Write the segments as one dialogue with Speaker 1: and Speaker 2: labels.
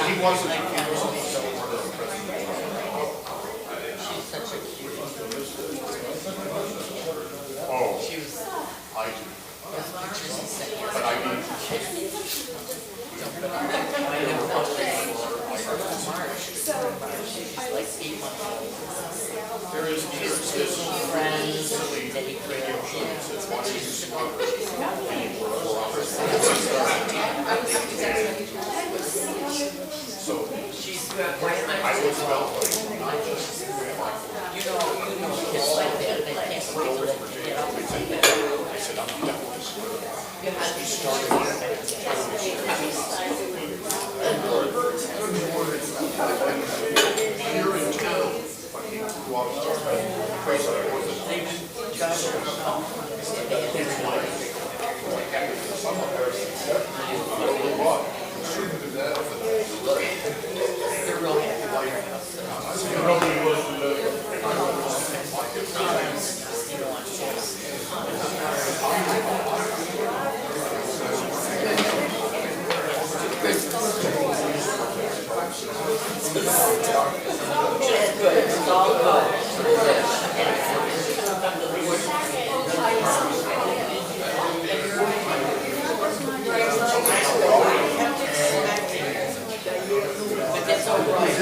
Speaker 1: He wasn't. Oh, she was. I do. But I mean. There is this friends radio shows that's watching so I was felt like
Speaker 2: kids like that, they can't wait till they get up.
Speaker 1: I said, I'm done with this. He started here in town, but he grew up
Speaker 2: They're real happy. Good, it's all good. But that's all right.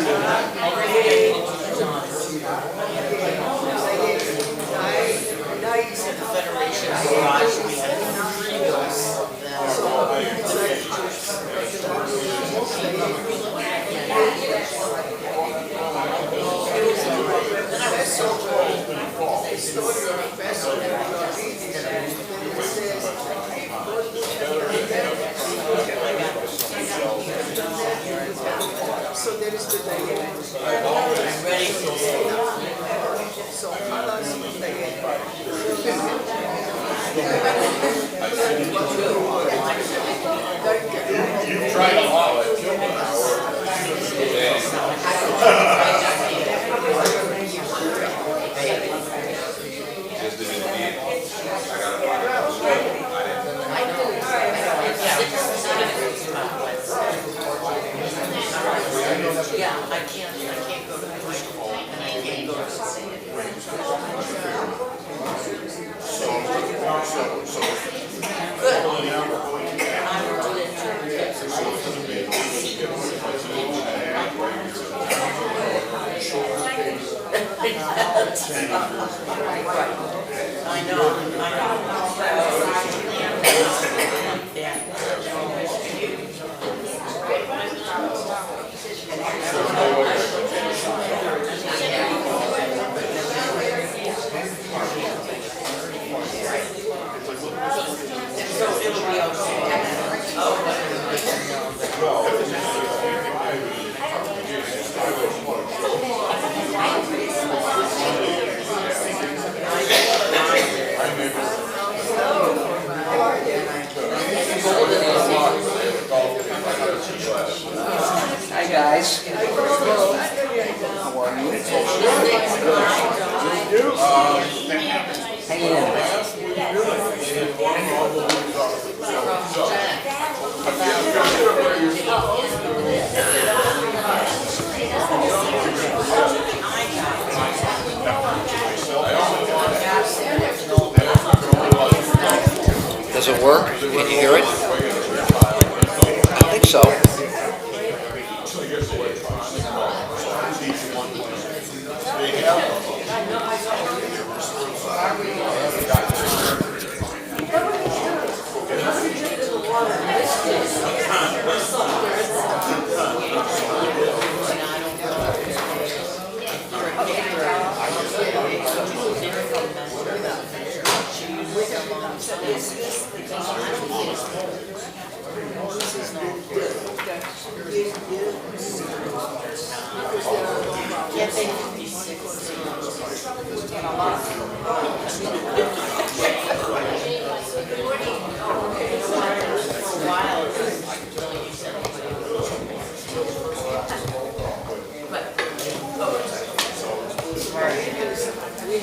Speaker 2: Now you said the Federation garage, we had 3 bills of then I was so
Speaker 3: So there is the diet.
Speaker 2: I'm ready for
Speaker 3: So how long is the diet?
Speaker 1: You tried a lot.
Speaker 2: Yeah, I can't go to the school, and I can't go to good. I will do I know. So it'll be Hi guys. How are you? Hang in. Does it work? Can you hear it? I think so. We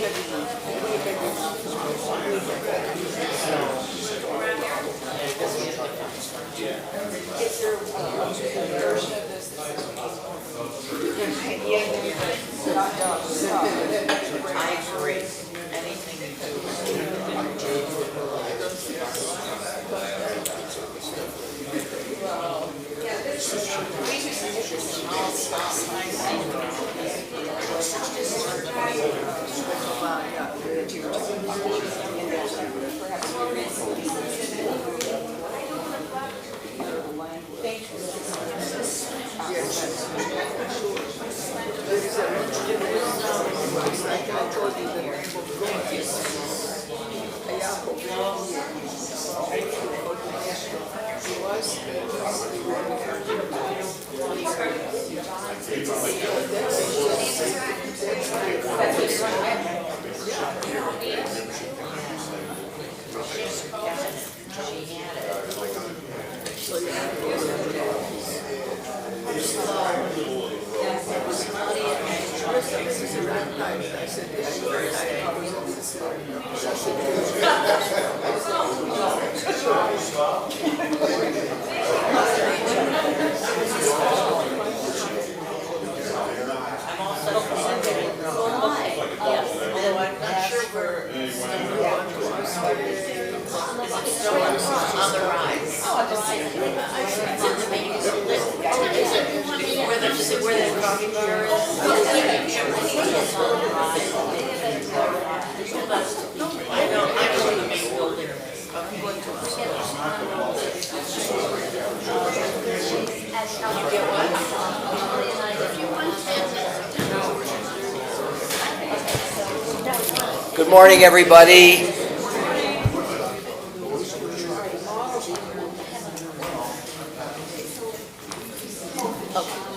Speaker 4: Good morning, everybody.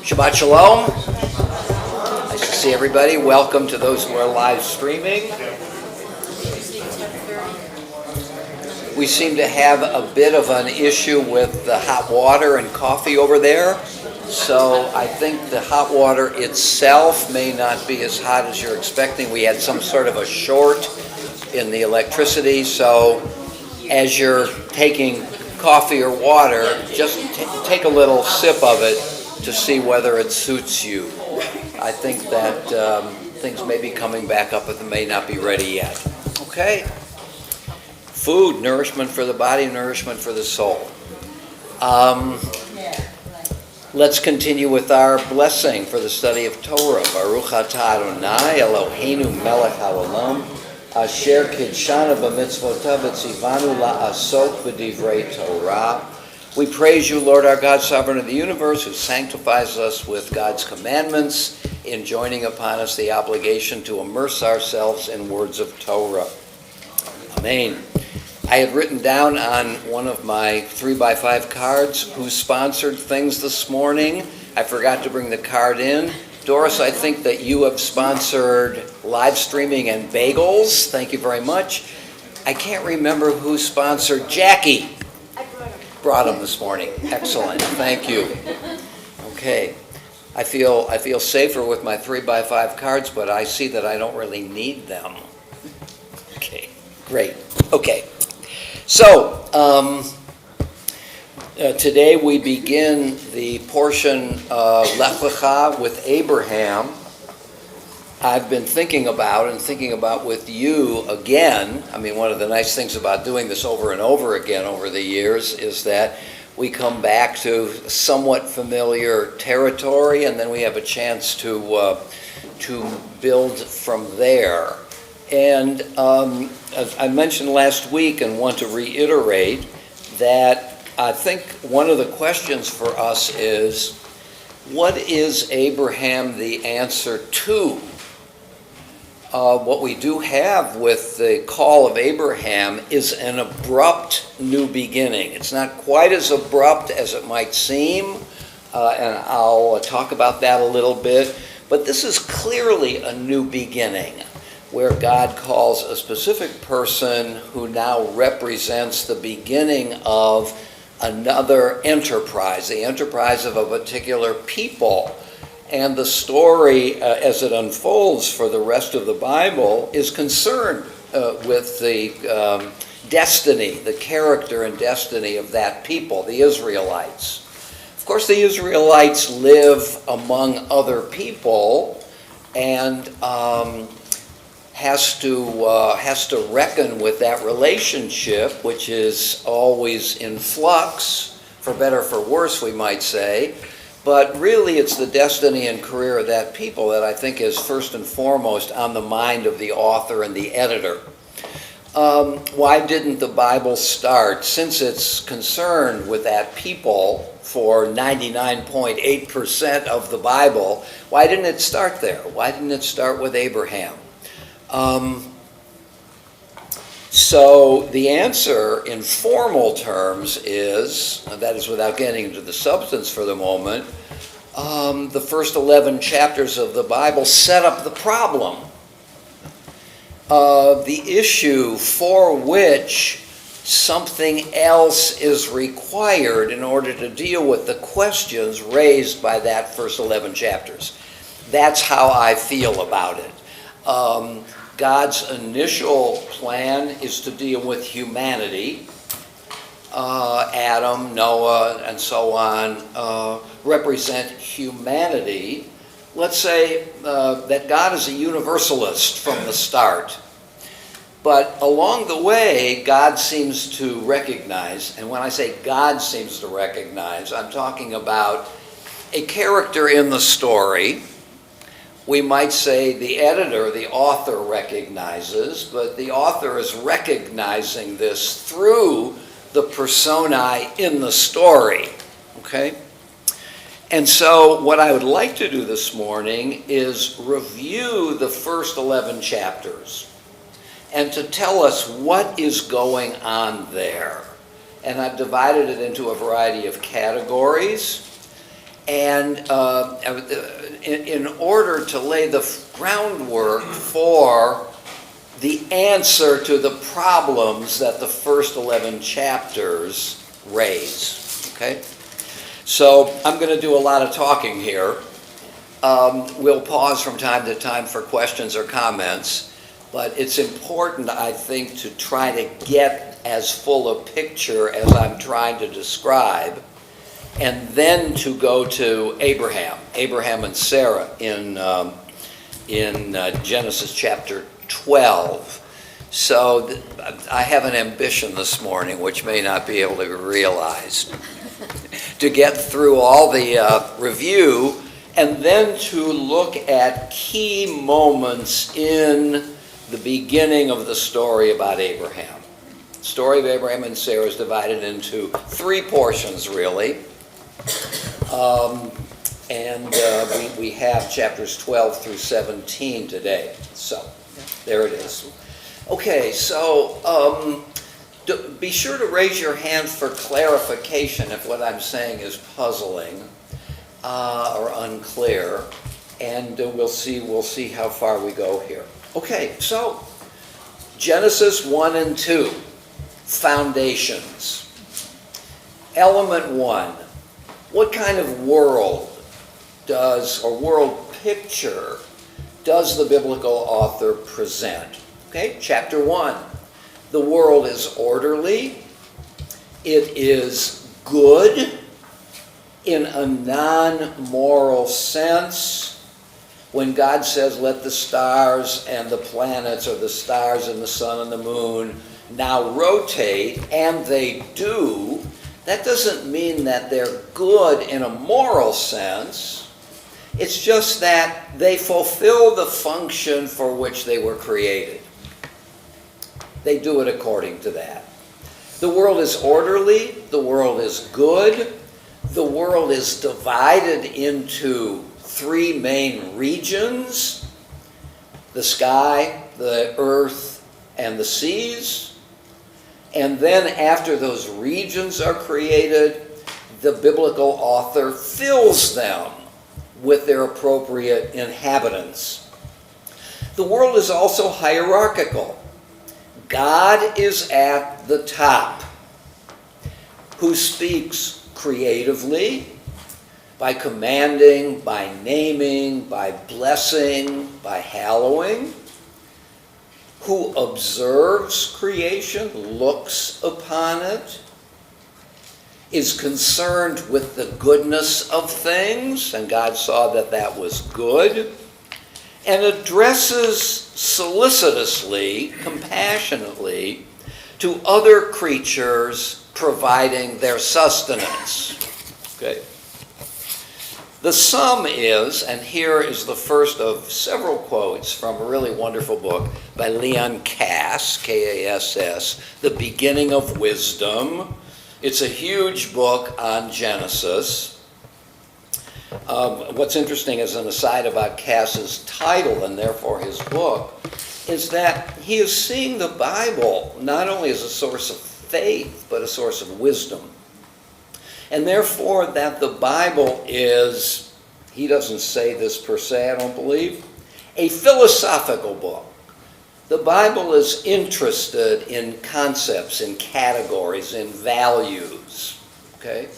Speaker 4: Shabbat Shalom. Nice to see everybody. Welcome to those who are live streaming. We seem to have a bit of an issue with the hot water and coffee over there. So I think the hot water itself may not be as hot as you're expecting. We had some sort of a short in the electricity. So as you're taking coffee or water, just take a little sip of it to see whether it suits you. I think that things may be coming back up, but they may not be ready yet. Okay? Food, nourishment for the body, nourishment for the soul. Let's continue with our blessing for the study of Torah. Baruch atah Adonai Eloheinu melech haolam asher kidshanu b'mitzvotav v'tzivanu la'asok b'divrei Torah. We praise you, Lord our God, sovereign of the universe, who sanctifies us with God's commandments, enjoining upon us the obligation to immerse ourselves in words of Torah. Amen. I had written down on one of my 3x5 cards who sponsored things this morning. I forgot to bring the card in. Doris, I think that you have sponsored live streaming and bagels. Thank you very much. I can't remember who sponsored Jackie.
Speaker 5: I
Speaker 4: Brought them this morning. Excellent. Thank you. Okay. I feel safer with my 3x5 cards, but I see that I don't really need them. Okay. Great. Okay. So, today we begin the portion of Lech Lecha with Abraham. I've been thinking about with you again. I mean, one of the nice things about doing this over and over again over the years is that we come back to somewhat familiar territory, and then we have a chance to build from there. And as I mentioned last week and want to reiterate that I think one of the questions for us is, what is Abraham the answer to? What we do have with the call of Abraham is an abrupt new beginning. It's not quite as abrupt as it might seem, and I'll talk about that a little bit, but this is clearly a new beginning, where God calls a specific person who now represents the beginning of another enterprise, the enterprise of a particular people. And the story, as it unfolds for the rest of the Bible, is concerned with the destiny, the character and destiny of that people, the Israelites. Of course, the Israelites live among other people and has to reckon with that relationship, which is always in flux, for better or for worse, we might say, But really, it's the destiny and career of that people that I think is first and foremost on the mind of the author and the editor. Why didn't the Bible start, since it's concerned with that people for 99.8% of the Bible, why didn't it start there? Why didn't it start with Abraham? So the answer in formal terms is, that is without getting into the substance for the moment, the first 11 chapters of the Bible set up the problem. The issue for which something else is required in order to deal with the questions raised by that first 11 chapters. That's how I feel about it. God's initial plan is to deal with humanity. Adam, Noah, and so on represent humanity. Let's say that God is a universalist from the start. But along the way, God seems to recognize, and when I say God seems to recognize, I'm talking about a character in the story. We might say the editor, the author, recognizes, but the author is recognizing this through the personae in the story. Okay? And so what I would like to do this morning is review the first 11 chapters and to tell us what is going on there. And I've divided it into a variety of categories. And in order to lay the groundwork for the answer to the problems that the first 11 chapters raise. Okay? So I'm going to do a lot of talking here. We'll pause from time to time for questions or comments. But it's important, I think, to try to get as full a picture as I'm trying to describe, and then to go to Abraham and Sarah in Genesis chapter 12. So I have an ambition this morning, which may not be able to be realized, to get through all the review and then to look at key moments in the beginning of the story about Abraham. The story of Abraham and Sarah is divided into 3 portions, really. We have chapters 12 through 17 today. So, there it is. Okay, so be sure to raise your hand for clarification if what I'm saying is puzzling or unclear, and we'll see how far we go here. Okay, so Genesis 1 and 2, foundations. Element 1, what kind of world world picture does the biblical author present? Okay, chapter 1, the world is orderly, it is good in a non-moral sense. When God says, let the stars and the planets, or the stars and the sun and the moon, now rotate, and they do, that doesn't mean that they're good in a moral sense. It's just that they fulfill the function for which they were created. They do it according to that. The world is orderly, the world is good, the world is divided into 3 main regions: the sky, the earth, and the seas. And then after those regions are created, the biblical author fills them with their appropriate inhabitants. The world is also hierarchical. God is at the top, who speaks creatively, by commanding, by naming, by blessing, by hallowing, who observes creation, looks upon it, is concerned with the goodness of things, and God saw that that was good, and addresses solicitously, compassionately, to other creatures, providing their sustenance. Okay. The sum is, and here is the first of several quotes from a really wonderful book by Leon Kass, K-A-S-S, The Beginning of Wisdom. It's a huge book on Genesis. What's interesting as an aside about Kass's title and therefore his book is that he is seeing the Bible not only as a source of faith, but a source of wisdom. And therefore that the Bible is, he doesn't say this per se, I don't believe, a philosophical book. The Bible is interested in concepts, in categories, in values. Okay?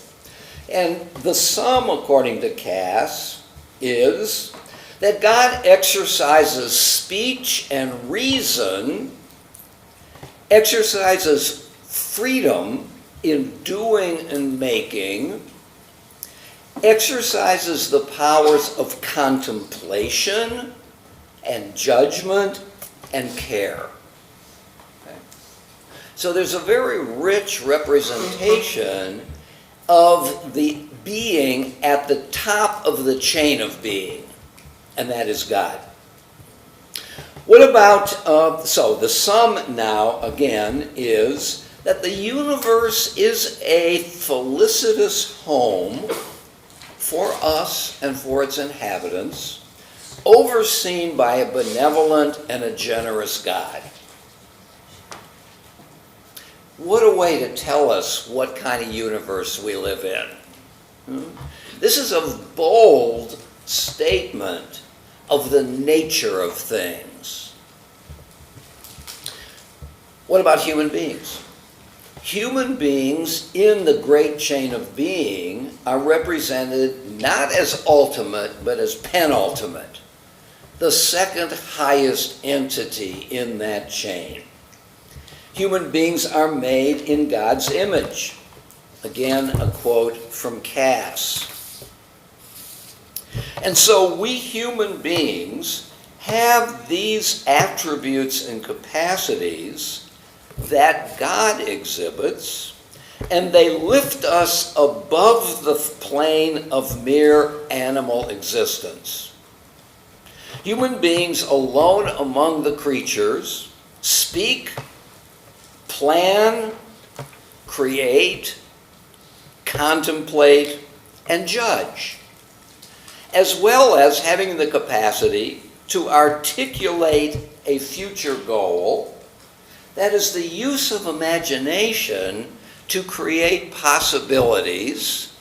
Speaker 4: And the sum, according to Kass, is that God exercises speech and reason, exercises freedom in doing and making, exercises the powers of contemplation and judgment and care. Okay? So there's a very rich representation of the being at the top of the chain of being, and that is God. What about, so the sum now, again, is that the universe is a felicitous home for us and for its inhabitants, overseen by a benevolent and a generous God. What a way to tell us what kind of universe we live in. This is a bold statement of the nature of things. What about human beings? Human beings in the great chain of being are represented not as ultimate, but as penultimate, the second highest entity in that chain. Human beings are made in God's image. Again, a quote from Kass. And so we human beings have these attributes and capacities that God exhibits, and they lift us above the plane of mere animal existence. Human beings alone among the creatures speak, plan, create, contemplate, and judge, as well as having the capacity to articulate a future goal. That is the use of imagination to create possibilities,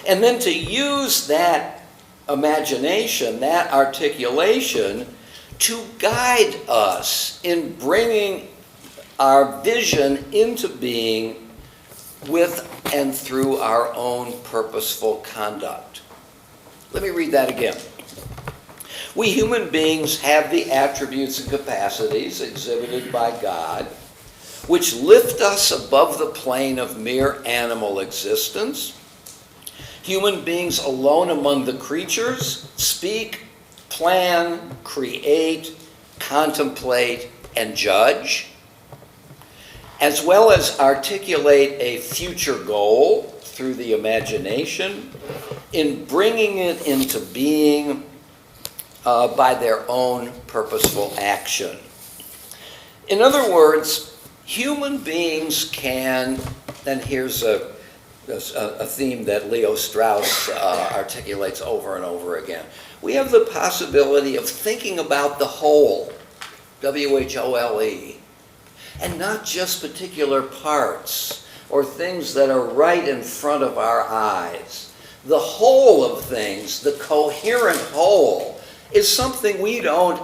Speaker 4: and then to use that imagination, that articulation, to guide us in bringing our vision into being with and through our own purposeful conduct. Let me read that again. We human beings have the attributes and capacities exhibited by God, which lift us above the plane of mere animal existence. Human beings alone among the creatures speak, plan, create, contemplate, and judge, as well as articulate a future goal through the imagination in bringing it into being by their own purposeful action. In other words, human beings can, and here's a theme that Leo Strauss articulates over and over again. We have the possibility of thinking about the whole, W-H-O-L-E, and not just particular parts or things that are right in front of our eyes. The whole of things, the coherent whole, is something we don't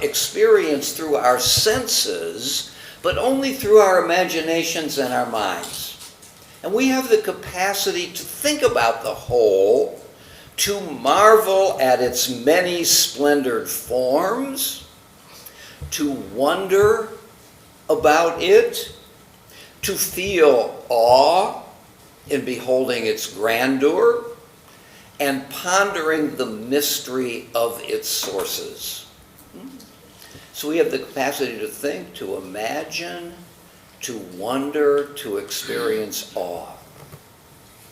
Speaker 4: experience through our senses, but only through our imaginations and our minds. And we have the capacity to think about the whole, to marvel at its many splendored forms, to wonder about it, to feel awe in beholding its grandeur, and pondering the mystery of its sources. So we have the capacity to think, to imagine, to wonder, to experience awe.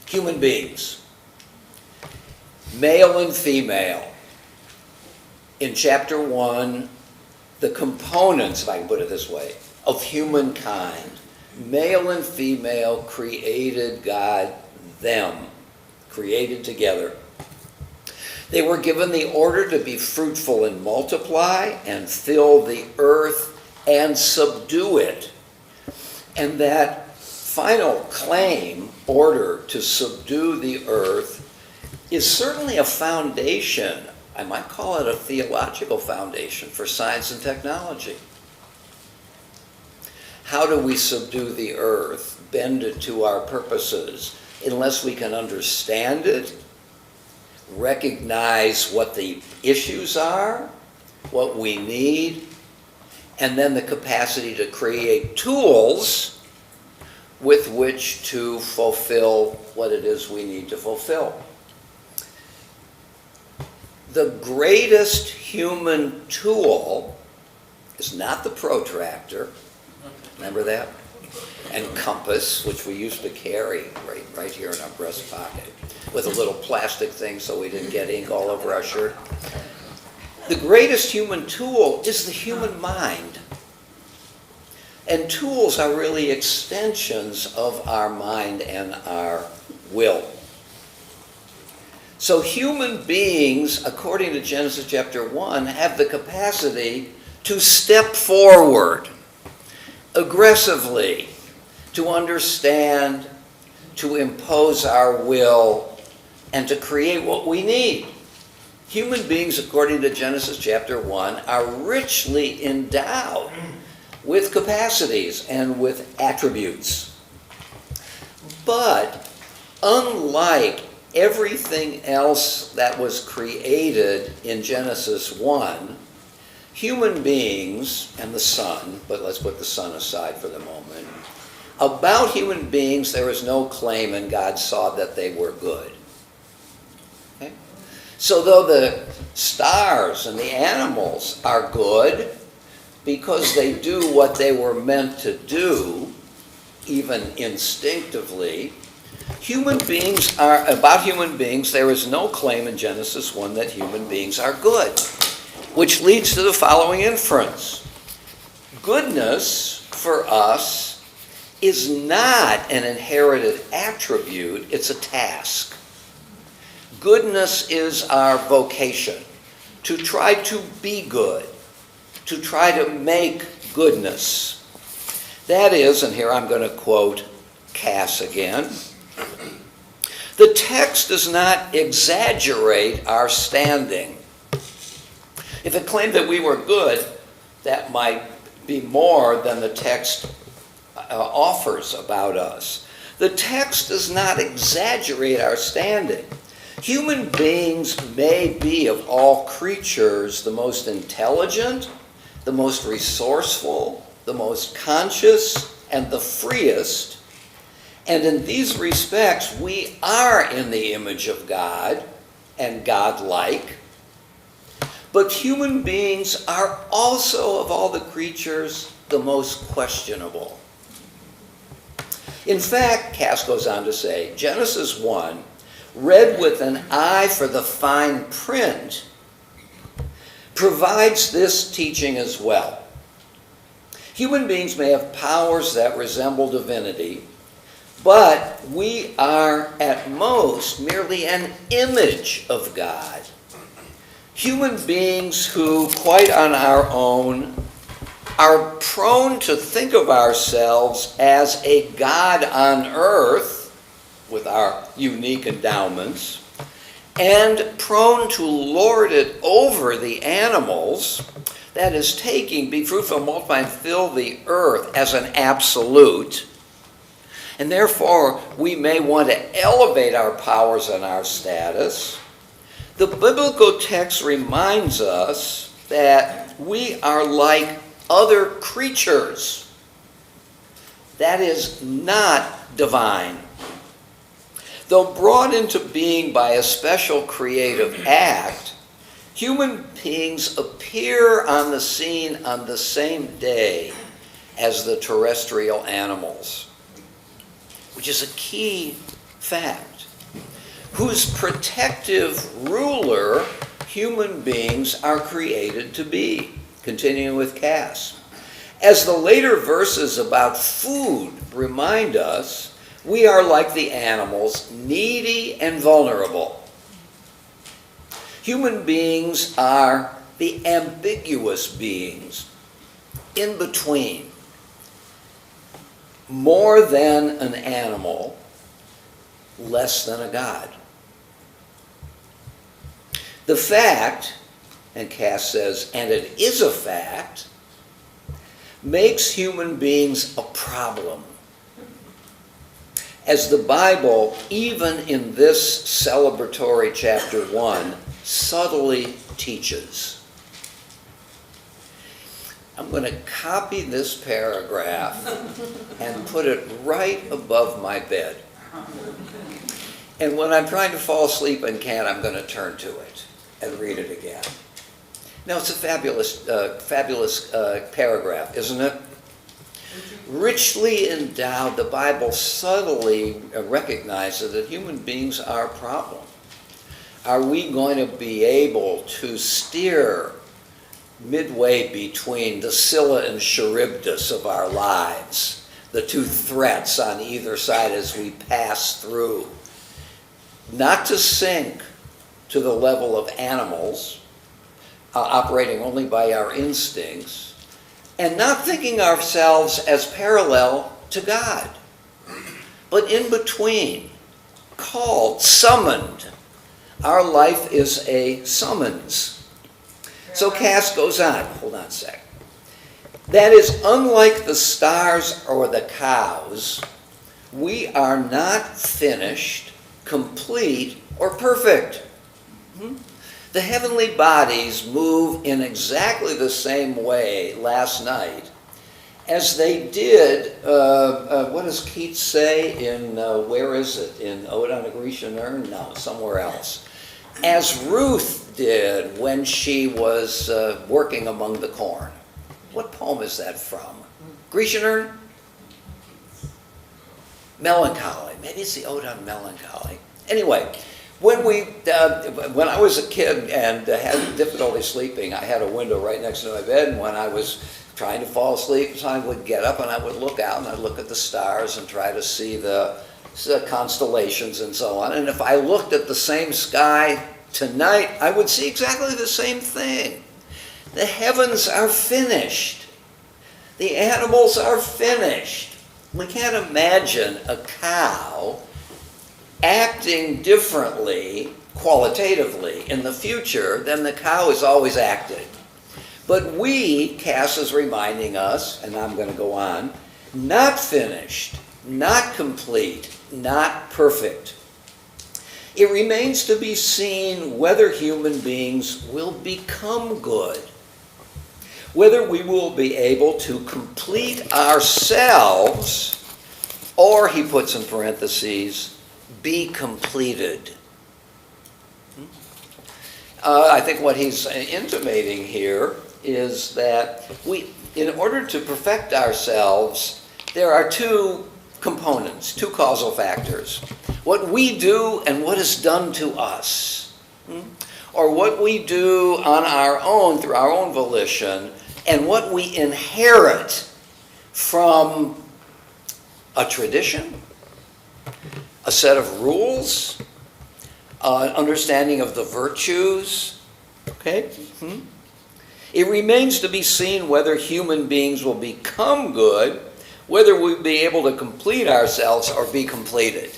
Speaker 4: Human beings. male and female. In chapter 1, the components, if I can put it this way, of humankind, male and female created God them, created together. They were given the order to be fruitful and multiply and fill the earth and subdue it. And that final claim, order to subdue the earth, is certainly a foundation. I might call it a theological foundation for science and technology. How do we subdue the earth, bend it to our purposes, unless we can understand it, recognize what the issues are, what we need, and then the capacity to create tools with which to fulfill what it is we need to fulfill. The greatest human tool is not the protractor, remember that? And compass, which we used to carry right here in our breast pocket, with a little plastic thing so we didn't get ink all over our shirt. The greatest human tool is the human mind. And tools are really extensions of our mind and our will. So human beings, according to Genesis chapter 1, have the capacity to step forward aggressively, to understand, to impose our will, and to create what we need. Human beings, according to Genesis chapter 1, are richly endowed with capacities and with attributes. But unlike everything else that was created in Genesis 1, human beings and the sun, but let's put the sun aside for the moment, about human beings there is no claim, and God saw that they were good. Okay? So though the stars and the animals are good because they do what they were meant to do, even instinctively, about human beings there is no claim in Genesis 1 that human beings are good, which leads to the following inference. Goodness for us is not an inherited attribute, it's a task. Goodness is our vocation, to try to be good, to try to make goodness. That is, and here I'm going to quote Cass again, the text does not exaggerate our standing. If it claimed that we were good, that might be more than the text offers about us. The text does not exaggerate our standing. Human beings may be, of all creatures, the most intelligent, the most resourceful, the most conscious, and the freest. And in these respects, we are in the image of God and God-like. But human beings are also, of all the creatures, the most questionable. In fact, Cass goes on to say, Genesis 1, read with an eye for the fine print, provides this teaching as well. Human beings may have powers that resemble divinity, but we are at most merely an image of God. Human beings who, quite on our own, are prone to think of ourselves as a God on earth, with our unique endowments, and prone to lord it over the animals, that is, taking, be fruitful, multiply, and fill the earth as an absolute. And therefore, we may want to elevate our powers and our status. The biblical text reminds us that we are like other creatures. That is not divine. Though brought into being by a special creative act, human beings appear on the scene on the same day as the terrestrial animals, which is a key fact. whose protective ruler human beings are created to be. Continuing with Cass. As the later verses about food remind us, we are like the animals, needy and vulnerable. Human beings are the ambiguous beings, in between. More than an animal, less than a god. The fact, and Cass says, and it is a fact, makes human beings a problem. As the Bible, even in this celebratory chapter 1, subtly teaches. I'm going to copy this paragraph and put it right above my bed. And when I'm trying to fall asleep and can't, I'm going to turn to it and read it again. Now, it's a fabulous paragraph, isn't it? Richly endowed, the Bible subtly recognizes that human beings are a problem. Are we going to be able to steer midway between the Scylla and Charybdis of our lives, the two threats on either side as we pass through? Not to sink to the level of animals, operating only by our instincts, and not thinking ourselves as parallel to God, but in between, called, summoned. Our life is a summons. So Cass goes on, hold on a sec. That is, unlike the stars or the cows, we are not finished, complete, or perfect. The heavenly bodies move in exactly the same way last night as they did, what does Keats say in, where is it, in Ode on a Grecian Urn? No, somewhere else. As Ruth did when she was working among the corn. What poem is that from? Grecian Urn? Melancholy. Maybe it's the Ode on Melancholy. Anyway, when I was a kid and had difficulty sleeping, I had a window right next to my bed, and when I was trying to fall asleep, so I would get up and I would look out and I'd look at the stars and try to see the constellations and so on. And if I looked at the same sky tonight, I would see exactly the same thing. The heavens are finished. The animals are finished. We can't imagine a cow acting differently, qualitatively, in the future than the cow has always acted. But we, Cass is reminding us, and I'm going to go on, not finished, not complete, not perfect. It remains to be seen whether human beings will become good, whether we will be able to complete ourselves, or, he puts in parentheses, be completed. I think what he's intimating here is that in order to perfect ourselves, there are two components, two causal factors. What we do and what is done to us. Or what we do on our own, through our own volition, and what we inherit from a tradition, a set of rules, an understanding of the virtues. Okay? It remains to be seen whether human beings will become good, whether we'll be able to complete ourselves or be completed.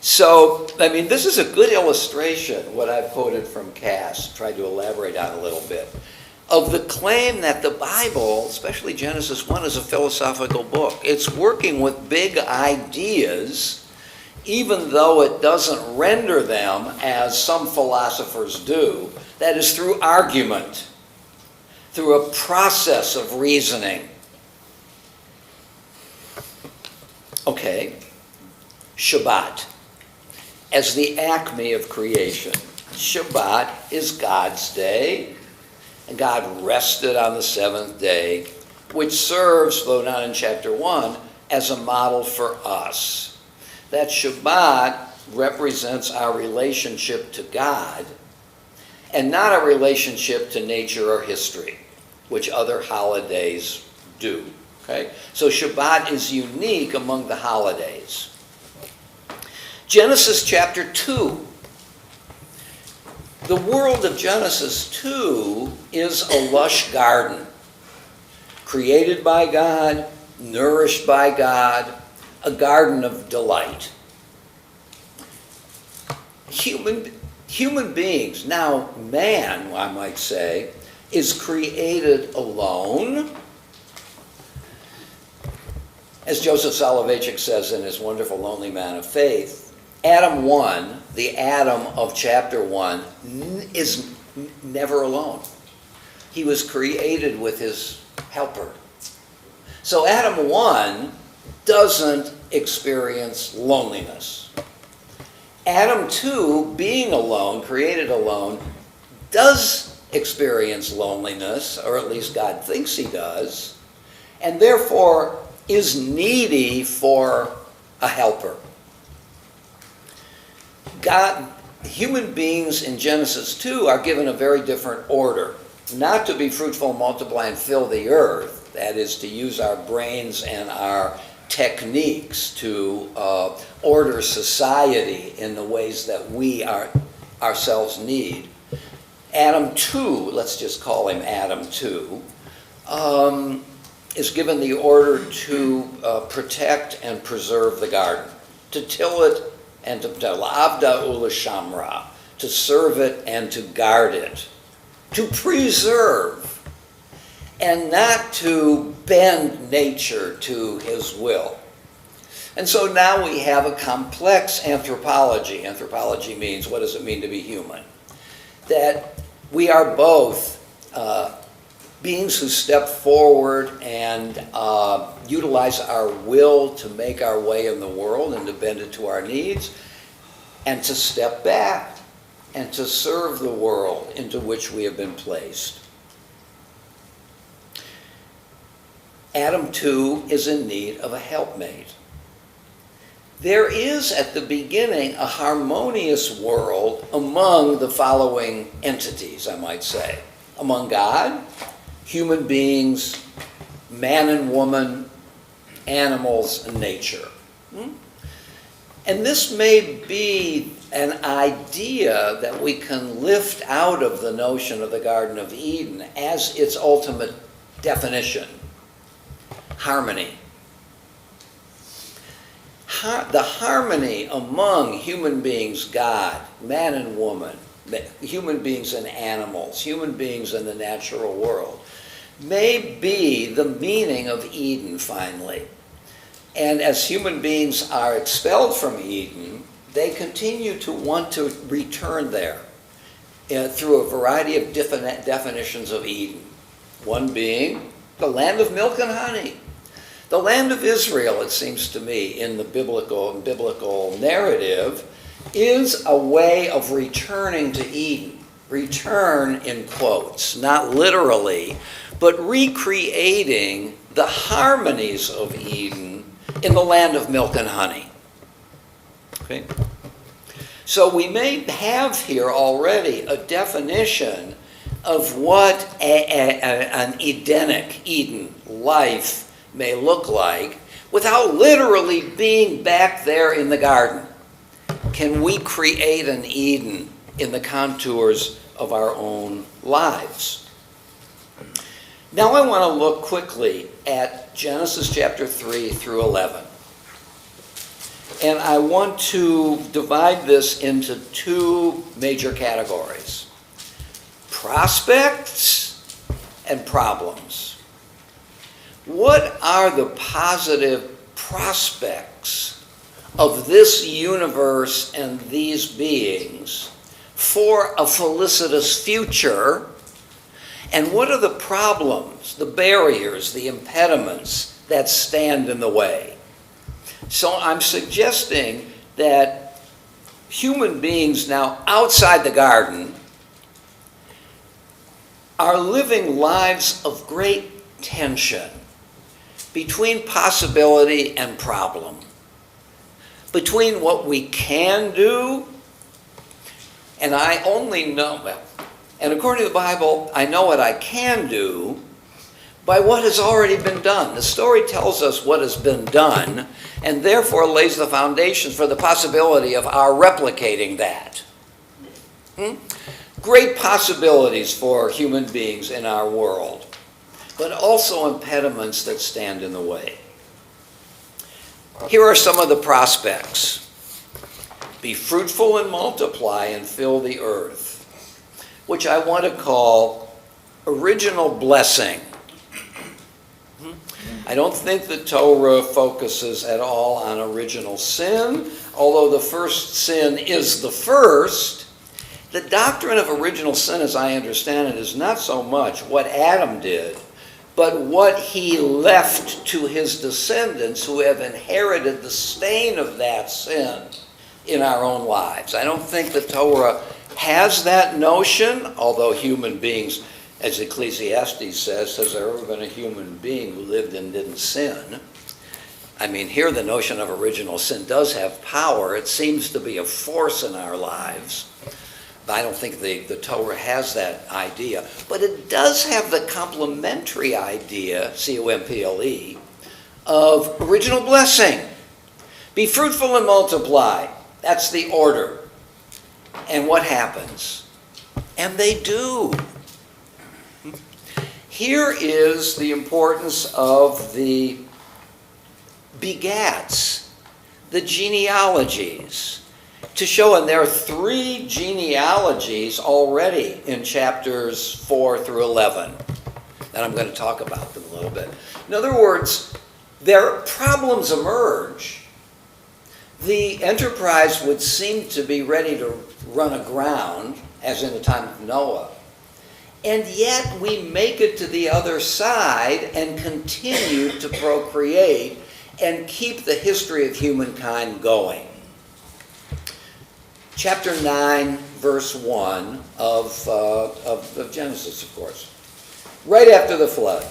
Speaker 4: So, I mean, this is a good illustration, what I've quoted from Cass, tried to elaborate on a little bit, of the claim that the Bible, especially Genesis 1, is a philosophical book. It's working with big ideas, even though it doesn't render them as some philosophers do. That is through argument, through a process of reasoning. Okay, Shabbat. As the acme of creation. Shabbat is God's day, and God rested on the seventh day, which serves, though not in chapter 1, as a model for us. That Shabbat represents our relationship to God and not a relationship to nature or history, which other holidays do. Okay? So Shabbat is unique among the holidays. Genesis chapter 2. The world of Genesis 2 is a lush garden, created by God, nourished by God, a garden of delight. Human beings, now man, I might say, is created alone. As Joseph Soloveitchik says in his wonderful Lonely Man of Faith, Adam 1, the Adam of chapter 1, is never alone. He was created with his helper. So Adam 1 doesn't experience loneliness. Adam 2, being alone, created alone, does experience loneliness, or at least God thinks he does, and therefore is needy for a helper. Human beings in Genesis 2 are given a very different order. Not to be fruitful, multiply, and fill the earth, that is, to use our brains and our techniques to order society in the ways that we ourselves need. Adam 2, let's just call him Adam 2, is given the order to protect and preserve the garden, to till it and to la'avda u'lashamra, to serve it and to guard it, to preserve, and not to bend nature to his will. And so now we have a complex anthropology. Anthropology means, what does it mean to be human? That we are both beings who step forward and utilize our will to make our way in the world and to bend it to our needs, and to step back and to serve the world into which we have been placed. Adam 2 is in need of a helpmate. There is at the beginning a harmonious world among the following entities, I might say. Among God, human beings, man and woman, animals, and nature. And this may be an idea that we can lift out of the notion of the Garden of Eden as its ultimate definition. Harmony. The harmony among human beings, God, man and woman, human beings and animals, human beings in the natural world, may be the meaning of Eden finally. And as human beings are expelled from Eden, they continue to want to return there through a variety of different definitions of Eden. One being the land of milk and honey. The land of Israel, it seems to me, in the biblical narrative, is a way of returning to Eden. Return in quotes, not literally, but recreating the harmonies of Eden in the land of milk and honey. Okay? So we may have here already a definition of what an Edenic Eden life may look like without literally being back there in the garden. Can we create an Eden in the contours of our own lives? Now I want to look quickly at Genesis chapter 3 through 11. And I want to divide this into two major categories: prospects and problems. What are the positive prospects of this universe and these beings for a felicitous future? And what are the problems, the barriers, the impediments that stand in the way? So I'm suggesting that human beings now outside the garden are living lives of great tension between possibility and problem. between what we can do, and I only know, and according to the Bible, I know what I can do by what has already been done. The story tells us what has been done, and therefore lays the foundations for the possibility of our replicating that. Great possibilities for human beings in our world, but also impediments that stand in the way. Here are some of the prospects. Be fruitful and multiply and fill the earth, which I want to call original blessing. I don't think the Torah focuses at all on original sin, although the first sin is the first. The doctrine of original sin, as I understand it, is not so much what Adam did, but what he left to his descendants who have inherited the stain of that sin in our own lives. I don't think the Torah has that notion, although human beings, as Ecclesiastes says, has there ever been a human being who lived and didn't sin? I mean, here the notion of original sin does have power. It seems to be a force in our lives. I don't think the Torah has that idea. But it does have the complementary idea, C-O-M-P-L-E, of original blessing. Be fruitful and multiply. That's the order. And what happens? And they do. Here is the importance of the begats, the genealogies, to show, and there are 3 genealogies already in chapters 4 through 11, and I'm going to talk about them a little bit. In other words, their problems emerge. The enterprise would seem to be ready to run aground, as in the time of Noah, and yet we make it to the other side and continue to procreate and keep the history of humankind going. Chapter 9, verse 1 of Genesis, of course. Right after the flood,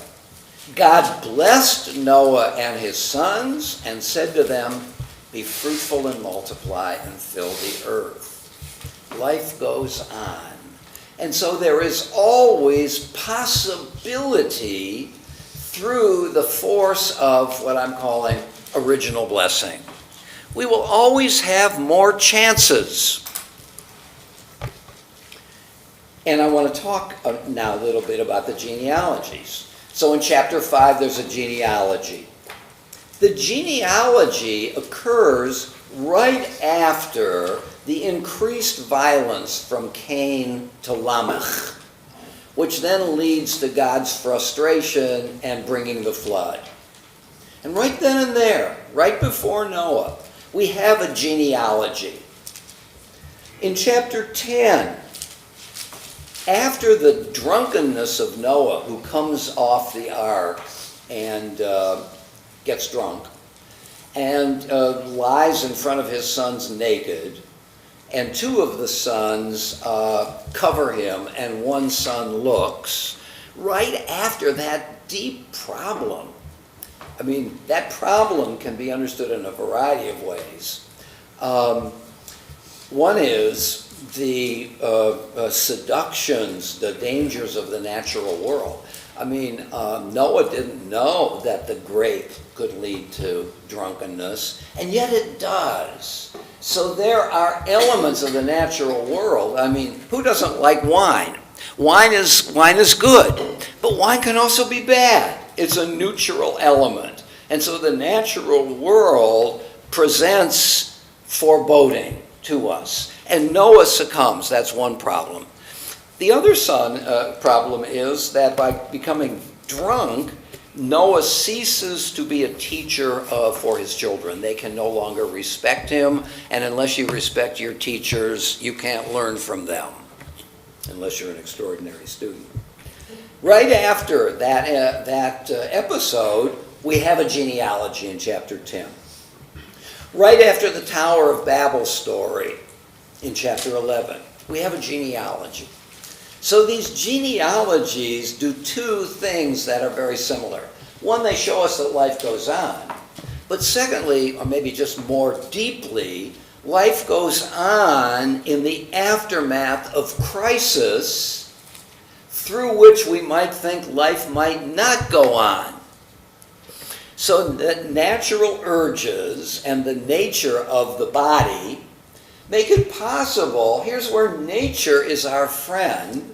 Speaker 4: God blessed Noah and his sons and said to them, be fruitful and multiply and fill the earth. Life goes on. And so there is always possibility through the force of what I'm calling original blessing. We will always have more chances. And I want to talk now a little bit about the genealogies. So in chapter 5, there's a genealogy. The genealogy occurs right after the increased violence from Cain to Lamech, which then leads to God's frustration and bringing the flood. And right then and there, right before Noah, we have a genealogy. In chapter 10, after the drunkenness of Noah, who comes off the ark and gets drunk, and lies in front of his sons naked, and 2 of the sons cover him, and 1 son looks, right after that deep problem. I mean, that problem can be understood in a variety of ways. One is the seductions, the dangers of the natural world. I mean, Noah didn't know that the grape could lead to drunkenness, and yet it does. So there are elements of the natural world. I mean, who doesn't like wine? Wine is good, but wine can also be bad. It's a neutral element. And so the natural world presents foreboding to us. And Noah succumbs. That's one problem. The other problem is that by becoming drunk, Noah ceases to be a teacher for his children. They can no longer respect him, and unless you respect your teachers, you can't learn from them, unless you're an extraordinary student. Right after that episode, we have a genealogy in chapter 10. Right after the Tower of Babel story in chapter 11, we have a genealogy. So these genealogies do 2 things that are very similar. One, they show us that life goes on. But secondly, or maybe just more deeply, life goes on in the aftermath of crisis through which we might think life might not go on. So the natural urges and the nature of the body make it possible, here's where nature is our friend,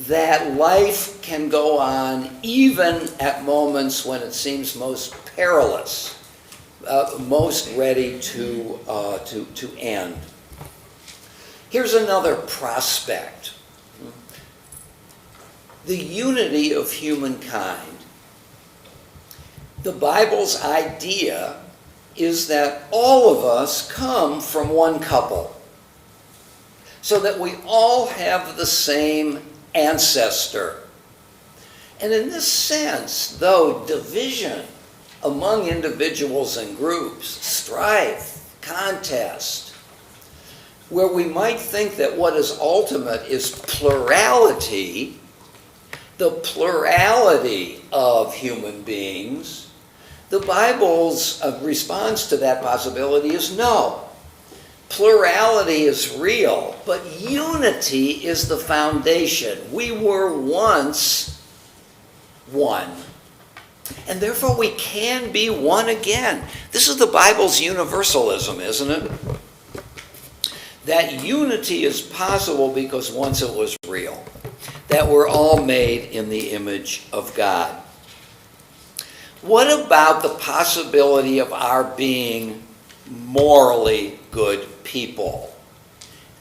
Speaker 4: that life can go on even at moments when it seems most perilous, most ready to end. Here's another prospect. The unity of humankind. The Bible's idea is that all of us come from one couple, so that we all have the same ancestor. And in this sense, though division among individuals and groups, strife, contest, where we might think that what is ultimate is plurality, the plurality of human beings, the Bible's response to that possibility is no. Plurality is real, but unity is the foundation. We were once one. And therefore we can be one again. This is the Bible's universalism, isn't it? That unity is possible because once it was real. That we're all made in the image of God. What about the possibility of our being morally good people?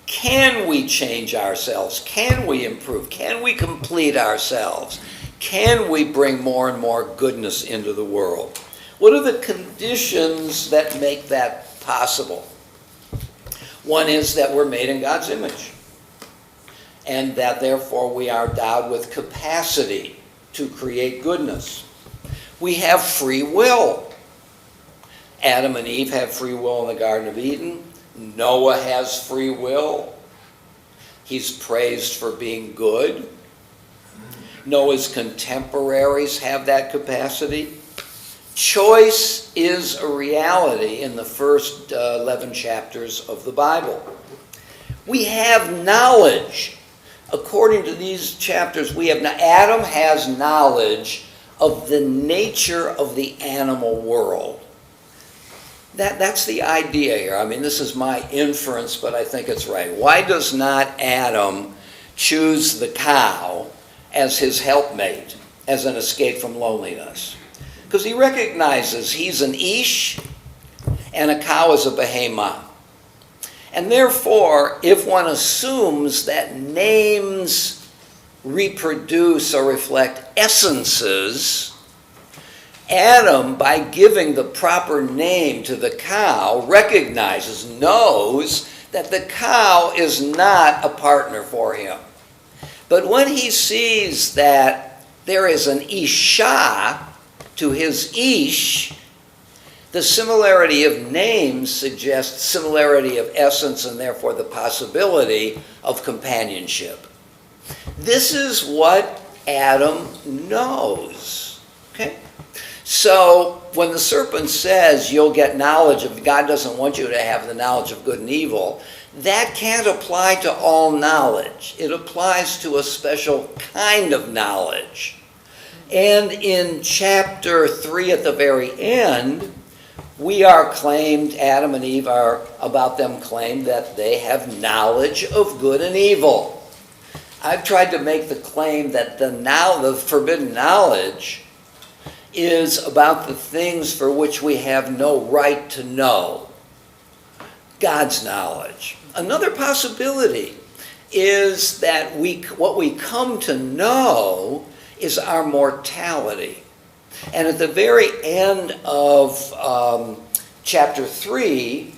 Speaker 4: Can we change ourselves? Can we improve? Can we complete ourselves? Can we bring more and more goodness into the world? What are the conditions that make that possible? One is that we're made in God's image, and that therefore we are endowed with capacity to create goodness. We have free will. Adam and Eve have free will in the Garden of Eden. Noah has free will. He's praised for being good. Noah's contemporaries have that capacity. Choice is a reality in the first 11 chapters of the Bible. We have knowledge. According to these chapters, Adam has knowledge of the nature of the animal world. That's the idea here. I mean, this is my inference, but I think it's right. Why does not Adam choose the cow as his helpmate, as an escape from loneliness? Because he recognizes he's an ish and a cow is a behemoth. And therefore, if one assumes that names reproduce or reflect essences, Adam, by giving the proper name to the cow, knows that the cow is not a partner for him. But when he sees that there is an isha to his ish, the similarity of names suggests similarity of essence and therefore the possibility of companionship. This is what Adam knows. Okay? So when the serpent says you'll get knowledge of, God doesn't want you to have the knowledge of good and evil, that can't apply to all knowledge. It applies to a special kind of knowledge. And in chapter 3 at the very end, we are claimed, Adam and Eve are about them claimed that they have knowledge of good and evil. I've tried to make the claim that the forbidden knowledge is about the things for which we have no right to know. God's knowledge. Another possibility is that what we come to know is our mortality. And at the very end of chapter 3,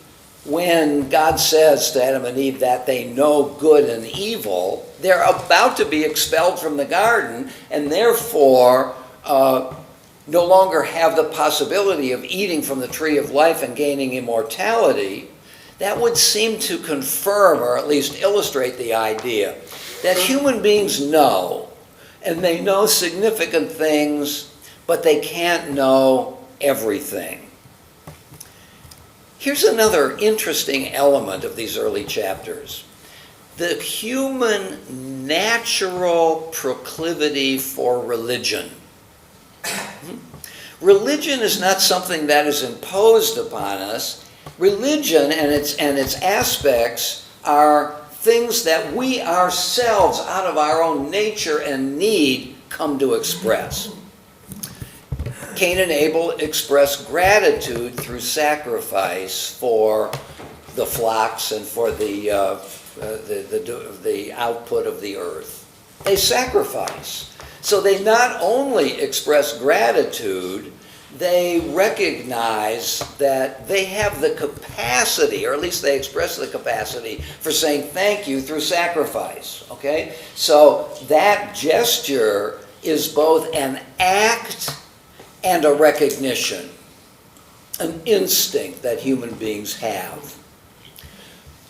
Speaker 4: when God says to Adam and Eve that they know good and evil, they're about to be expelled from the garden and therefore no longer have the possibility of eating from the tree of life and gaining immortality. That would seem to confirm or at least illustrate the idea that human beings know, and they know significant things, but they can't know everything. Here's another interesting element of these early chapters. The human natural proclivity for religion. Religion is not something that is imposed upon us. Religion and its aspects are things that we ourselves, out of our own nature and need, come to express. Cain and Abel expressed gratitude through sacrifice for the flocks and for the output of the earth. They sacrifice. So they not only express gratitude, they recognize that they have the capacity, or at least they express the capacity, for saying thank you through sacrifice. Okay? So that gesture is both an act and a recognition, an instinct that human beings have.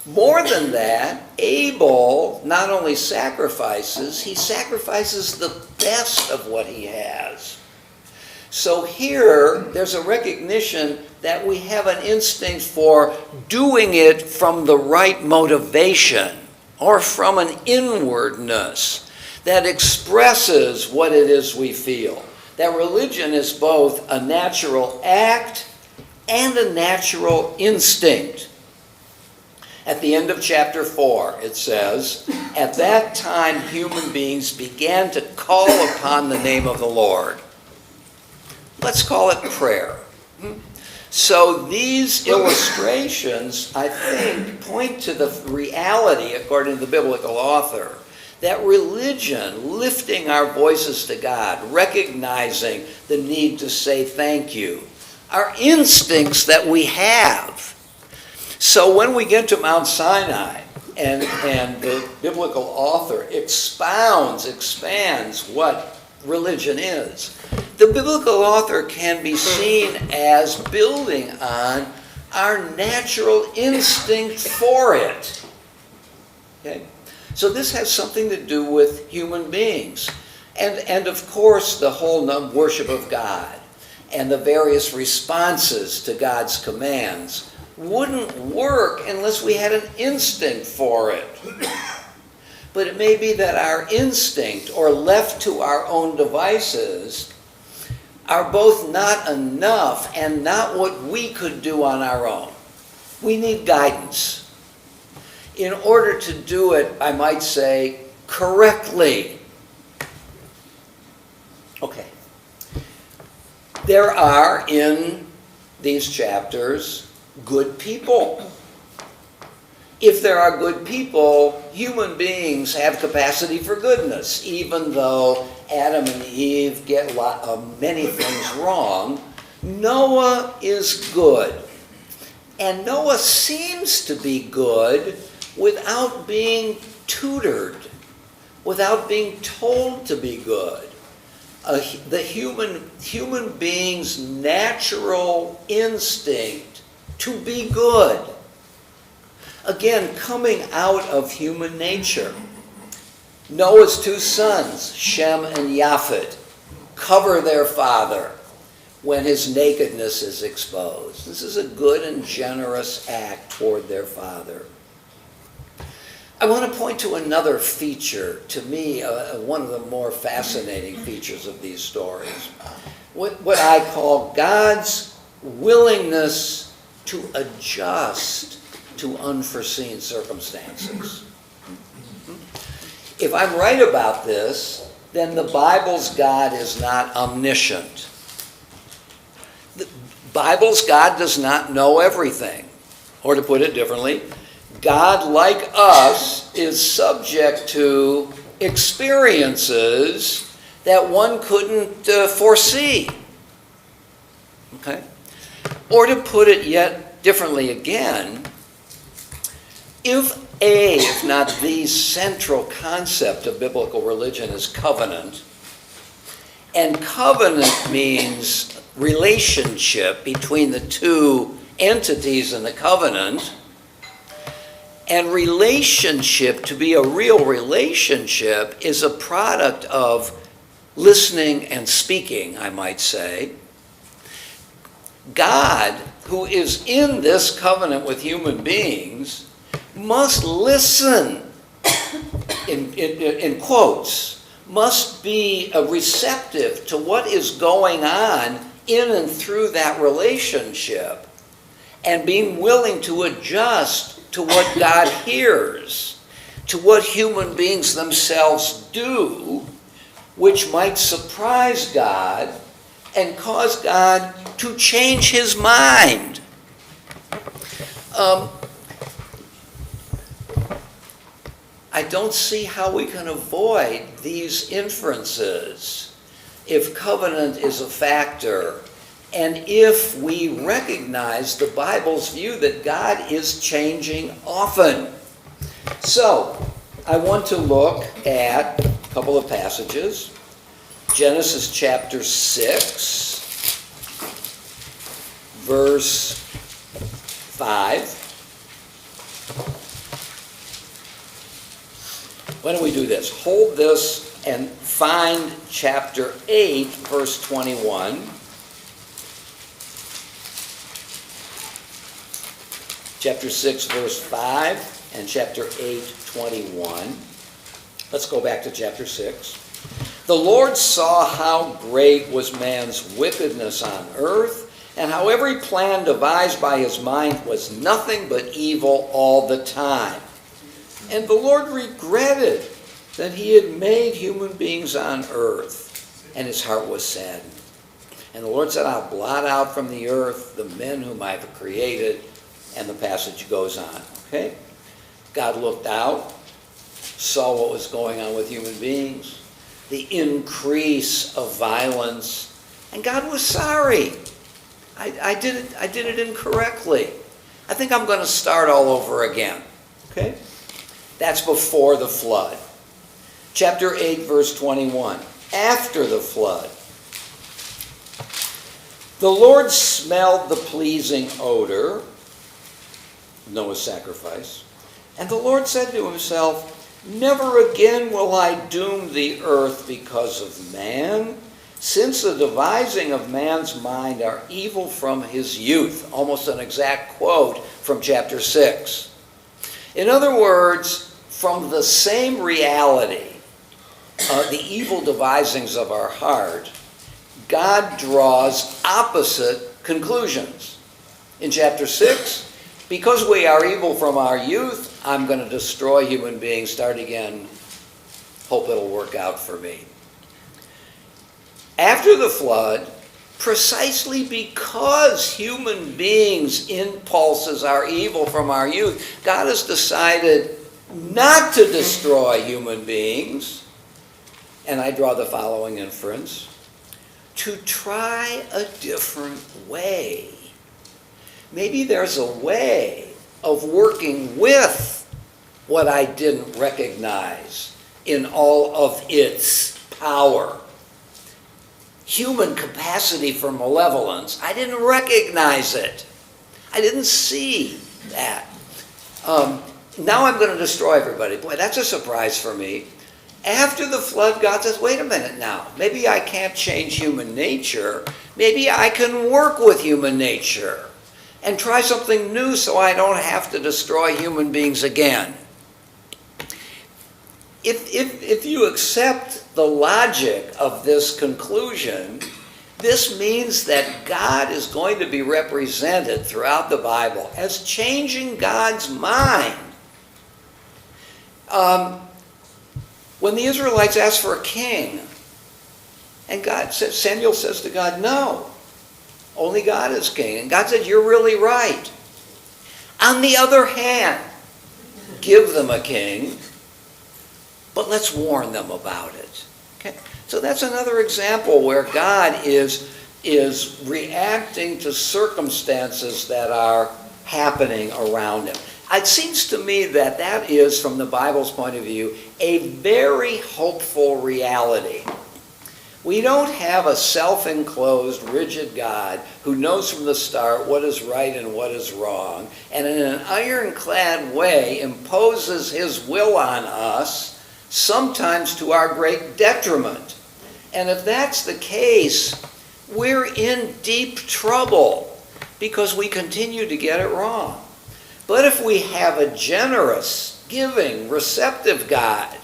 Speaker 4: More than that, Abel not only sacrifices, he sacrifices the best of what he has. So here, there's a recognition that we have an instinct for doing it from the right motivation or from an inwardness that expresses what it is we feel. That religion is both a natural act and a natural instinct. At the end of chapter 4, it says, "At that time human beings began to call upon the name of the Lord." Let's call it prayer. So these illustrations, I think, point to the reality, according to the biblical author, that religion, lifting our voices to God, recognizing the need to say thank you, are instincts that we have. So when we get to Mount Sinai, and the biblical author expands what religion is, the biblical author can be seen as building on our natural instinct for it. Okay? So this has something to do with human beings. And of course, the whole worship of God and the various responses to God's commands wouldn't work unless we had an instinct for it. But it may be that our instinct, or left to our own devices, are both not enough and not what we could do on our own. We need guidance in order to do it, I might say, correctly. Okay. There are in these chapters good people. If there are good people, human beings have capacity for goodness, even though Adam and Eve get many things wrong. Noah is good. And Noah seems to be good without being tutored, without being told to be good. The human being's natural instinct to be good. Again, coming out of human nature. Noah's two sons, Shem and Japheth, cover their father when his nakedness is exposed. This is a good and generous act toward their father. I want to point to another feature, to me, one of the more fascinating features of these stories. What I call God's willingness to adjust to unforeseen circumstances. If I'm right about this, then the Bible's God is not omniscient. The Bible's God does not know everything. Or to put it differently, God, like us, is subject to experiences that one couldn't foresee. Okay? Or to put it yet differently again, if not the central concept of biblical religion is covenant, and covenant means relationship between the two entities in the covenant, and relationship, to be a real relationship, is a product of listening and speaking, I might say. God, who is in this covenant with human beings must listen, in quotes, must be receptive to what is going on in and through that relationship, and being willing to adjust to what God hears, to what human beings themselves do, which might surprise God and cause God to change his mind. I don't see how we can avoid these inferences if covenant is a factor, and if we recognize the Bible's view that God is changing often. So, I want to look at a couple of passages. Genesis chapter 6, verse 5. Why don't we do this? Hold this and find chapter 8, verse 21. Chapter 6, verse 5, and chapter 8, 21. Let's go back to chapter 6. The Lord saw how great was man's wickedness on earth, and how every plan devised by his mind was nothing but evil all the time. And the Lord regretted that he had made human beings on earth, and his heart was saddened. And the Lord said, I'll blot out from the earth the men whom I have created. And the passage goes on. Okay? God looked out, saw what was going on with human beings, the increase of violence, and God was sorry. I did it incorrectly. I think I'm going to start all over again. Okay? That's before the flood. Chapter 8, verse 21. After the flood, the Lord smelled the pleasing odor, Noah's sacrifice, and the Lord said to himself, never again will I doom the earth because of man, since the devising of man's mind are evil from his youth. Almost an exact quote from chapter 6. In other words, from the same reality, the evil devisings of our heart, God draws opposite conclusions. In chapter 6, because we are evil from our youth, I'm going to destroy human beings, start again, hope it'll work out for me. After the flood, precisely because human beings' impulses are evil from our youth, God has decided not to destroy human beings, and I draw the following inference, to try a different way. Maybe there's a way of working with what I didn't recognize in all of its power. Human capacity for malevolence, I didn't recognize it. I didn't see that. Now I'm going to destroy everybody. Boy, that's a surprise for me. After the flood, God says, wait a minute now. Maybe I can't change human nature. Maybe I can work with human nature and try something new so I don't have to destroy human beings again. If you accept the logic of this conclusion, this means that God is going to be represented throughout the Bible as changing God's mind. When the Israelites asked for a king, and Samuel says to God, no, only God is king. And God said, you're really right. On the other hand, give them a king, but let's warn them about it. Okay? So that's another example where God is reacting to circumstances that are happening around him. It seems to me that that is, from the Bible's point of view, a very hopeful reality. We don't have a self-enclosed, rigid God who knows from the start what is right and what is wrong, and in an ironclad way imposes his will on us, sometimes to our great detriment. And if that's the case, we're in deep trouble. because we continue to get it wrong. But if we have a generous, giving, receptive God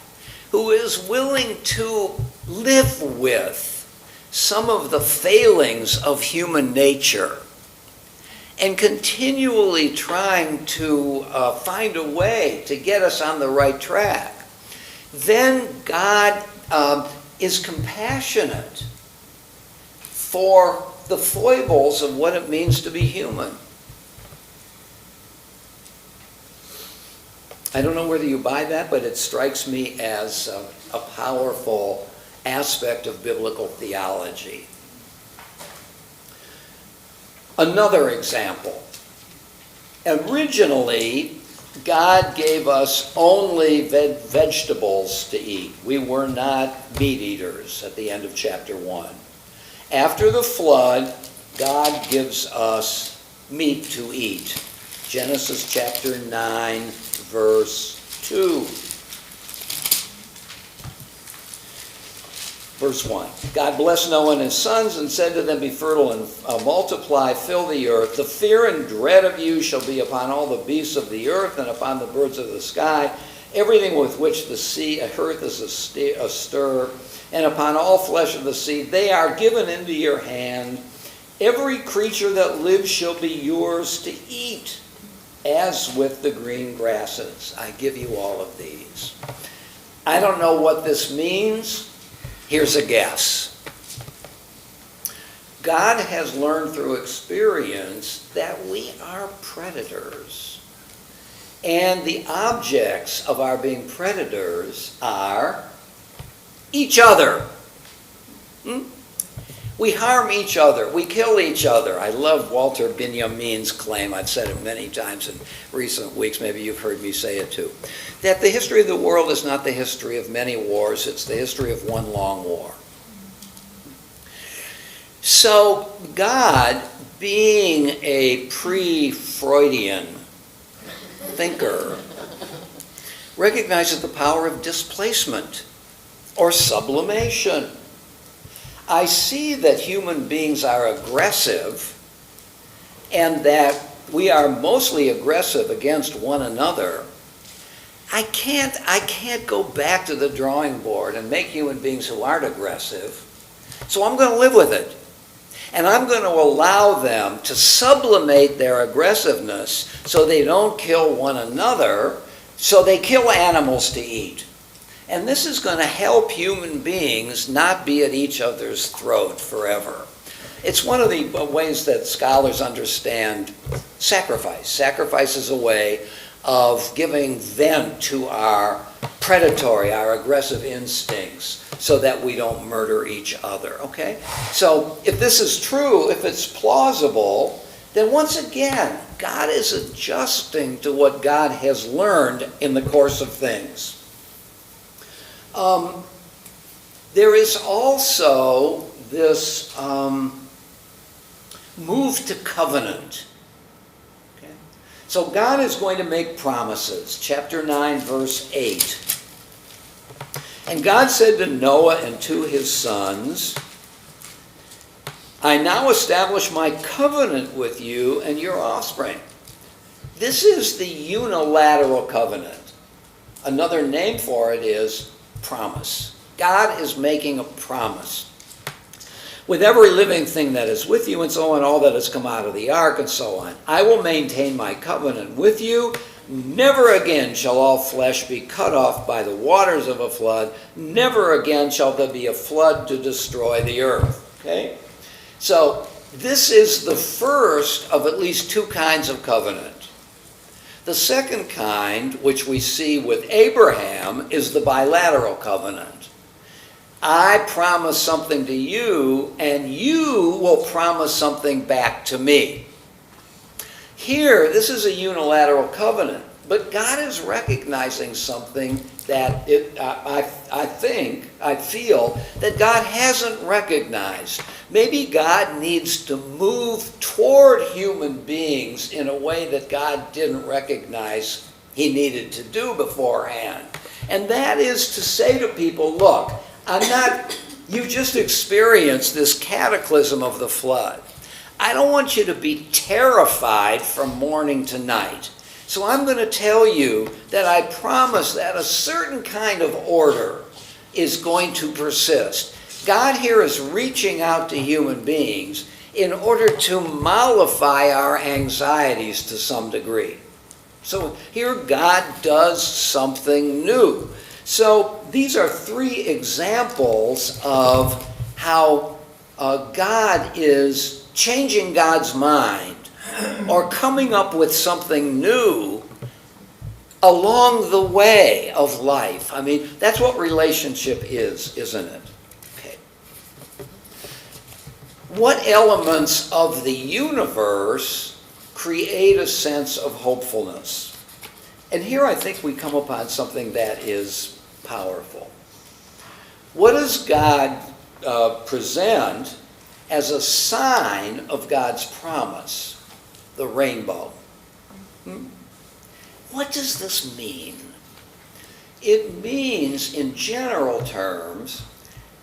Speaker 4: who is willing to live with some of the failings of human nature and continually trying to find a way to get us on the right track, then God is compassionate for the foibles of what it means to be human. I don't know whether you buy that, but it strikes me as a powerful aspect of biblical theology. Another example. Originally, God gave us only vegetables to eat. We were not meat eaters at the end of chapter 1. After the flood, God gives us meat to eat. Genesis chapter 9, verse 2. Verse 1. God blessed Noah and his sons and said to them, be fertile and multiply, fill the earth. The fear and dread of you shall be upon all the beasts of the earth and upon the birds of the sky, everything with which the earth is astir, and upon all flesh of the sea. They are given into your hand. Every creature that lives shall be yours to eat, as with the green grasses. I give you all of these. I don't know what this means. Here's a guess. God has learned through experience that we are predators. And the objects of our being predators are each other. We harm each other. We kill each other. I love Walter Benjamin's claim. I've said it many times in recent weeks. Maybe you've heard me say it too. That the history of the world is not the history of many wars. It's the history of one long war. So God, being a pre-Freudian thinker, recognizes the power of displacement or sublimation. I see that human beings are aggressive and that we are mostly aggressive against one another. I can't go back to the drawing board and make human beings who aren't aggressive. So I'm going to live with it. And I'm going to allow them to sublimate their aggressiveness so they don't kill one another, so they kill animals to eat. And this is going to help human beings not be at each other's throat forever. It's one of the ways that scholars understand sacrifice. Sacrifice is a way of giving vent to our predatory, our aggressive instincts, so that we don't murder each other, okay? So if this is true, if it's plausible, then once again, God is adjusting to what God has learned in the course of things. There is also this move to covenant. Okay? So God is going to make promises. Chapter 9, verse 8. And God said to Noah and to his sons, I now establish my covenant with you and your offspring. This is the unilateral covenant. Another name for it is promise. God is making a promise. With every living thing that is with you and so on, all that has come out of the ark and so on, I will maintain my covenant with you. Never again shall all flesh be cut off by the waters of a flood. Never again shall there be a flood to destroy the earth. Okay? So this is the first of at least two kinds of covenant. The second kind, which we see with Abraham, is the bilateral covenant. I promise something to you, and you will promise something back to me. Here, this is a unilateral covenant, but God is recognizing something that I feel that God hasn't recognized. Maybe God needs to move toward human beings in a way that God didn't recognize he needed to do beforehand. And that is to say to people, look, you just experienced this cataclysm of the flood. I don't want you to be terrified from morning to night. So I'm going to tell you that I promise that a certain kind of order is going to persist. God here is reaching out to human beings in order to mollify our anxieties to some degree. So here God does something new. So these are 3 examples of how God is changing God's mind or coming up with something new along the way of life. I mean, that's what relationship is, isn't it? Okay. What elements of the universe create a sense of hopefulness? And here I think we come upon something that is powerful. What does God present as a sign of God's promise? The rainbow. What does this mean? It means, in general terms,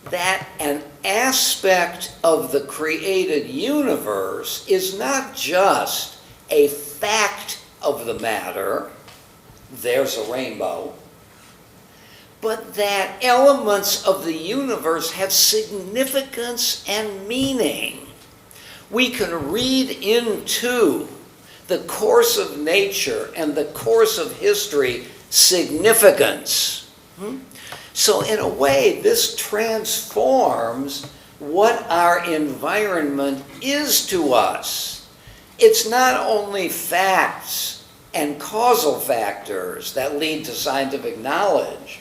Speaker 4: that an aspect of the created universe is not just a fact of the matter, there's a rainbow, but that elements of the universe have significance and meaning. We can read into the course of nature and the course of history significance. So in a way, this transforms what our environment is to us. It's not only facts and causal factors that lead to scientific knowledge.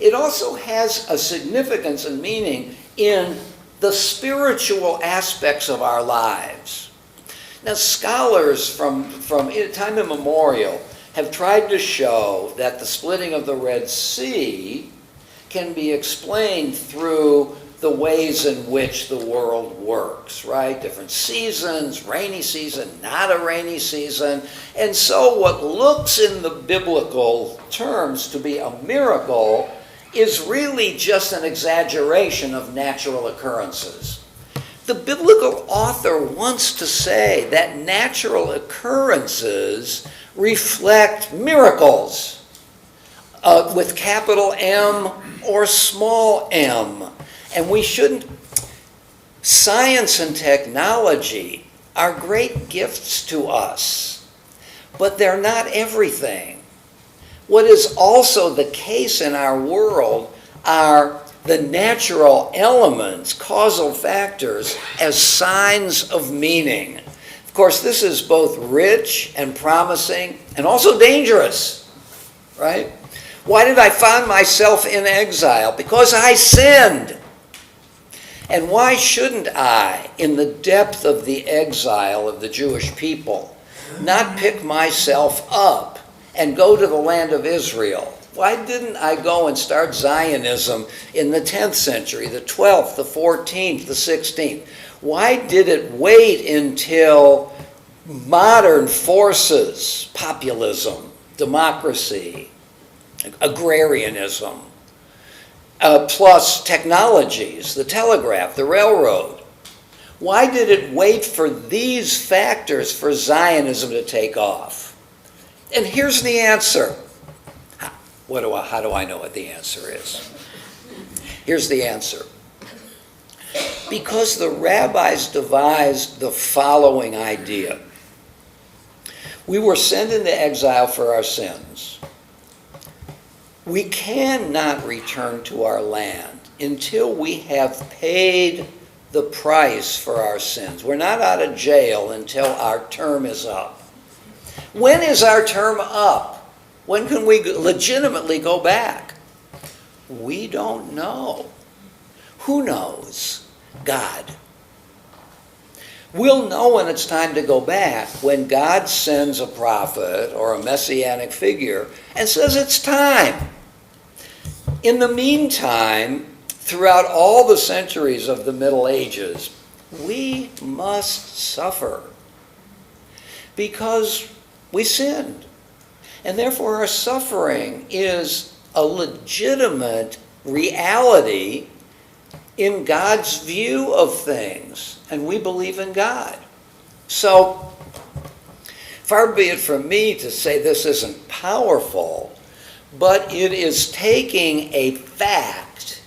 Speaker 4: It also has a significance and meaning in the spiritual aspects of our lives. Now, scholars from time immemorial have tried to show that the splitting of the Red Sea can be explained through the ways in which the world works, right? Different seasons, rainy season, not a rainy season. And so what looks in the biblical terms to be a miracle is really just an exaggeration of natural occurrences. The biblical author wants to say that natural occurrences reflect miracles with capital M or small m. And we shouldn't. Science and technology are great gifts to us, but they're not everything. What is also the case in our world are the natural elements, causal factors, as signs of meaning. Of course, this is both rich and promising and also dangerous, right? Why did I find myself in exile? Because I sinned. And why shouldn't I, in the depth of the exile of the Jewish people, not pick myself up and go to the land of Israel? Why didn't I go and start Zionism in the 10th century, the 12th, the 14th, the 16th? Why did it wait until modern forces, populism, democracy, agrarianism, plus technologies, the telegraph, the railroad? Why did it wait for these factors for Zionism to take off? And here's the answer. How do I know what the answer is? Here's the answer. Because the rabbis devised the following idea. We were sent into exile for our sins. We cannot return to our land until we have paid the price for our sins. We're not out of jail until our term is up. When is our term up? When can we legitimately go back? We don't know. Who knows? God. We'll know when it's time to go back when God sends a prophet or a messianic figure and says it's time. In the meantime, throughout all the centuries of the Middle Ages, we must suffer because we sinned. And therefore our suffering is a legitimate reality in God's view of things. And we believe in God. So, far be it from me to say this isn't powerful, but it is taking a fact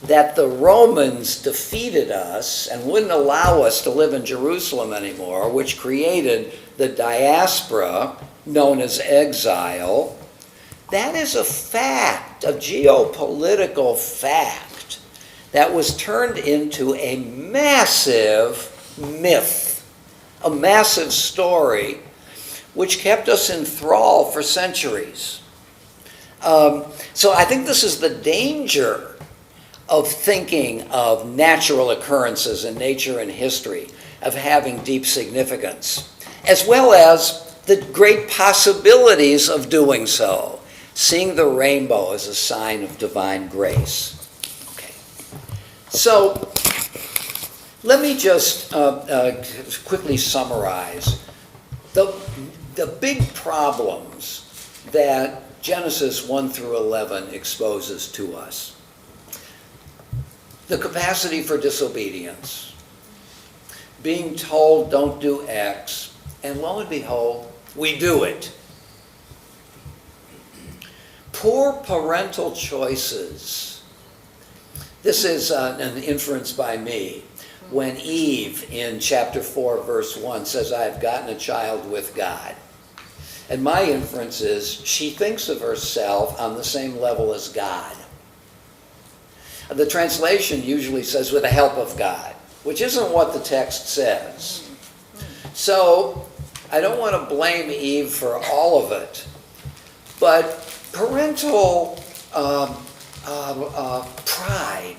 Speaker 4: that the Romans defeated us and wouldn't allow us to live in Jerusalem anymore, which created the diaspora known as exile. That is a fact, a geopolitical fact, that was turned into a massive myth, a massive story, which kept us in thrall for centuries. So I think this is the danger of thinking of natural occurrences in nature and history, of having deep significance, as well as the great possibilities of doing so. Seeing the rainbow as a sign of divine grace. Okay. So, let me just quickly summarize the big problems that Genesis 1 through 11 exposes to us. The capacity for disobedience. Being told don't do X, and lo and behold, we do it. Poor parental choices. This is an inference by me. When Eve in chapter 4 verse 1 says, I have gotten a child with God. And my inference is she thinks of herself on the same level as God. The translation usually says with the help of God, which isn't what the text says. So I don't want to blame Eve for all of it, but parental pride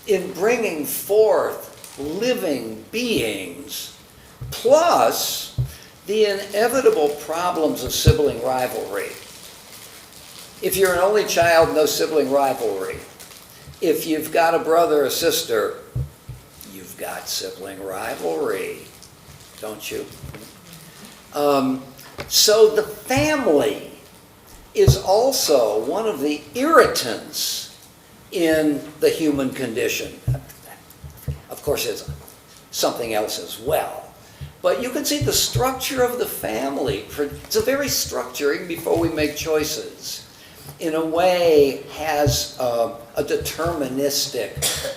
Speaker 4: in bringing forth living beings, plus the inevitable problems of sibling rivalry. If you're an only child, no sibling rivalry. If you've got a brother or sister, you've got sibling rivalry, don't you? So the family is also one of the irritants in the human condition. Of course, it's something else as well. But you can see the structure of the family. It's a very structure, even before we make choices. In a way, has a deterministic,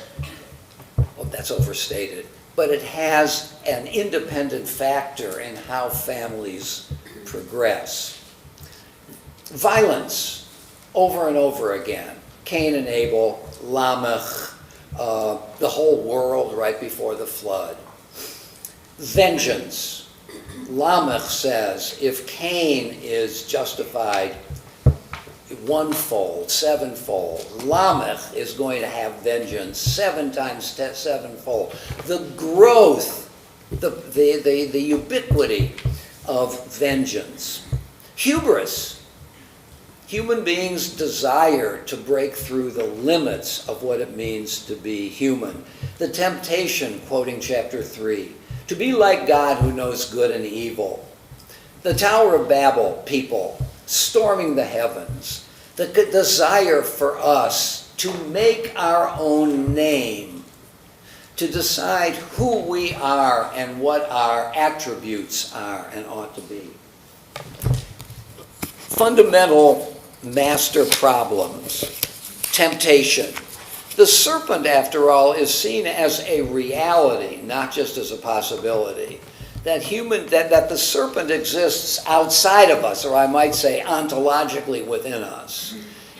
Speaker 4: well, that's overstated, but it has an independent factor in how families progress. Violence, over and over again. Cain and Abel, Lamech, the whole world right before the flood. Vengeance. Lamech says if Cain is justified one-fold, sevenfold, Lamech is going to have vengeance 7 times sevenfold. The growth, the ubiquity of vengeance. Hubris. Human beings desire to break through the limits of what it means to be human. The temptation, quoting chapter 3, to be like God who knows good and evil. The Tower of Babel people storming the heavens. The desire for us to make our own name, to decide who we are and what our attributes are and ought to be. Fundamental master problems. Temptation. The serpent, after all, is seen as a reality, not just as a possibility. That the serpent exists outside of us, or I might say ontologically within us.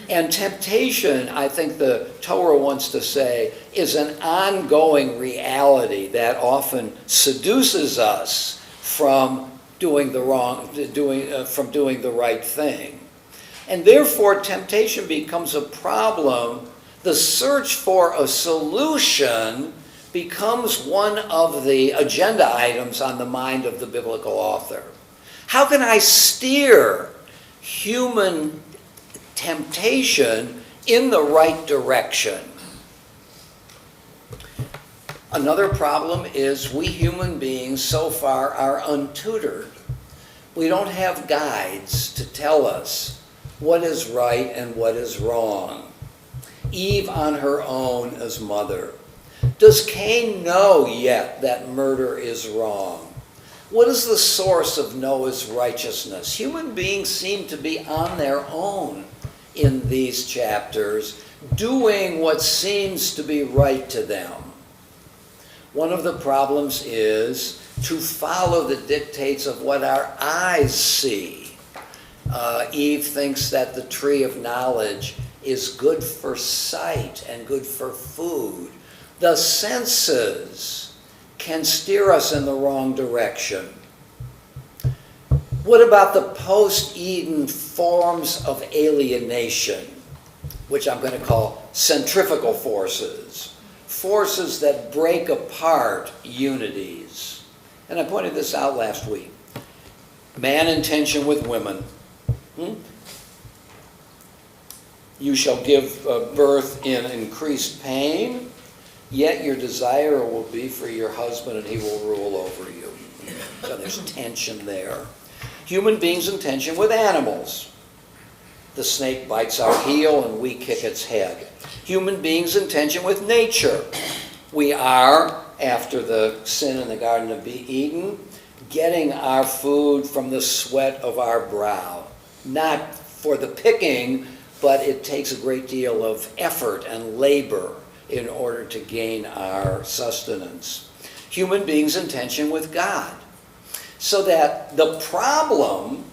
Speaker 4: And temptation, I think the Torah wants to say, is an ongoing reality that often seduces us from doing the right thing. And therefore, temptation becomes a problem. The search for a solution becomes one of the agenda items on the mind of the biblical author. How can I steer human temptation in the right direction? Another problem is we human beings so far are untutored. We don't have guides to tell us what is right and what is wrong. Eve on her own as mother. Does Cain know yet that murder is wrong? What is the source of Noah's righteousness? Human beings seem to be on their own in these chapters, doing what seems to be right to them. One of the problems is to follow the dictates of what our eyes see. Eve thinks that the tree of knowledge is good for sight and good for food. The senses can steer us in the wrong direction. What about the post-Eden forms of alienation, which I'm going to call centrifugal forces, forces that break apart unities? And I pointed this out last week. Man in tension with women. You shall give birth in increased pain, yet your desire will be for your husband and he will rule over you. So there's tension there. Human beings in tension with animals. The snake bites our heel and we kick its head. Human beings in tension with nature. We are, after the sin in the Garden of Eden, getting our food from the sweat of our brow. Not for the picking, but it takes a great deal of effort and labor in order to gain our sustenance. Human beings in tension with God. So that the problem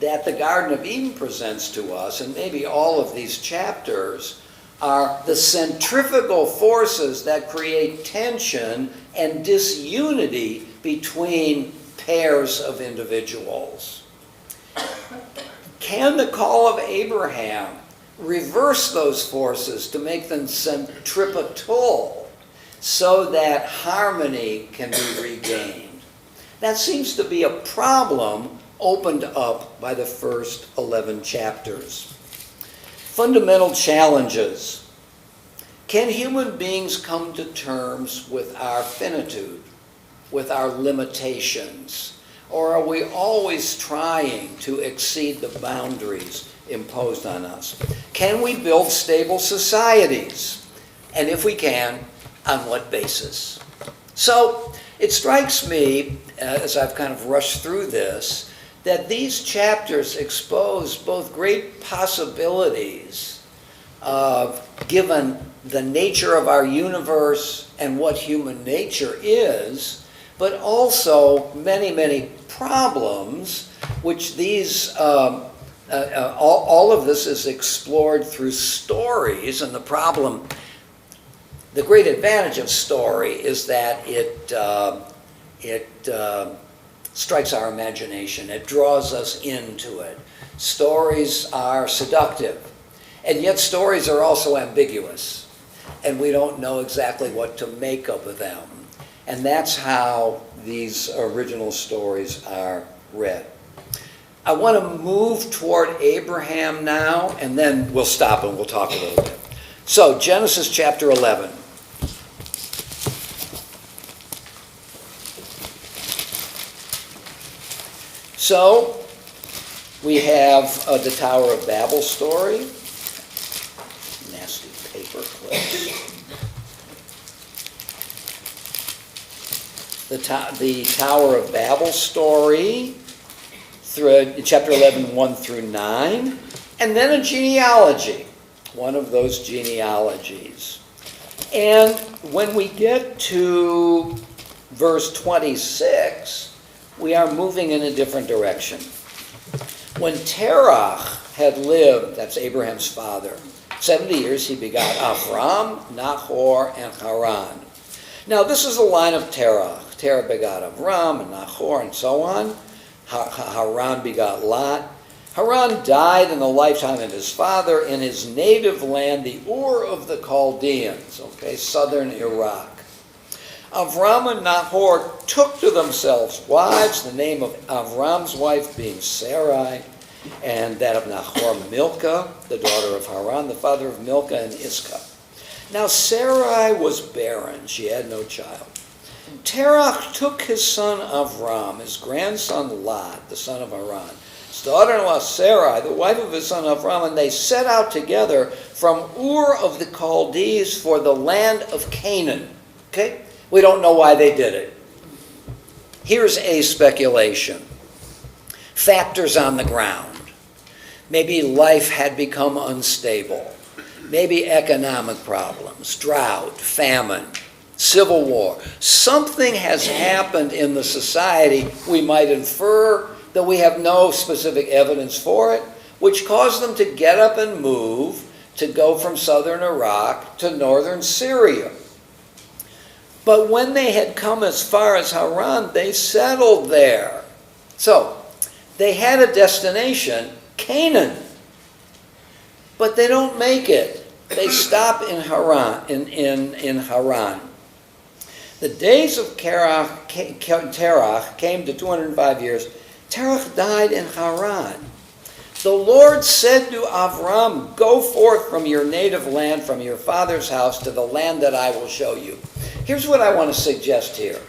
Speaker 4: that the Garden of Eden presents to us, and maybe all of these chapters, are the centrifugal forces that create tension and disunity between pairs of individuals. Can the call of Abraham reverse those forces to make them centripetal so that harmony can be regained? That seems to be a problem opened up by the first 11 chapters. Fundamental challenges. Can human beings come to terms with our finitude, with our limitations? Or are we always trying to exceed the boundaries imposed on us? Can we build stable societies? And if we can, on what basis? So it strikes me, as I've kind of rushed through this, that these chapters expose both great possibilities given the nature of our universe and what human nature is, but also many, many problems, which these, all of this is explored through stories. And the problem, the great advantage of story is that it strikes our imagination. It draws us into it. Stories are seductive, and yet stories are also ambiguous, and we don't know exactly what to make of them. And that's how these original stories are read. I want to move toward Abraham now, and then we'll stop and we'll talk a little bit. So, Genesis chapter 11. So, we have the Tower of Babel story. Nasty paper clips. The Tower of Babel story, through chapter 11, 1 through 9. And then a genealogy, one of those genealogies. And when we get to verse 26, we are moving in a different direction. When Terah had lived, that's Abraham's father, 70 years, he begot Avram, Nahor, and Haran. Now, this is the line of Terah. Terah begot Avram and Nahor and so on. Haran begot Lot. Haran died in the lifetime of his father in his native land, the Ur of the Chaldeans, southern Iraq. Avram and Nahor took to themselves wives, the name of Avram's wife being Sarai, and that of Nahor, Milcah, the daughter of Haran, the father of Milcah and Iscah. Now Sarai was barren, she had no child. Terah took his son Avram, his grandson Lot, the son of Haran, his daughter-in-law Sarai, the wife of his son Avram, and they set out together from Ur of the Chaldees for the land of Canaan. Okay? We don't know why they did it. Here's a speculation. Factors on the ground. Maybe life had become unstable. Maybe economic problems, drought, famine, civil war. Something has happened in the society, we might infer, that we have no specific evidence for it, which caused them to get up and move to go from southern Iraq to northern Syria. But when they had come as far as Haran, they settled there. So, they had a destination, Canaan. But they don't make it. They stop in Haran. In Haran. The days of Terach came to 205 years. Terach died in Haran. The Lord said to Avram, "Go forth from your native land, from your father's house, to the land that I will show you." Here's what I want to suggest here.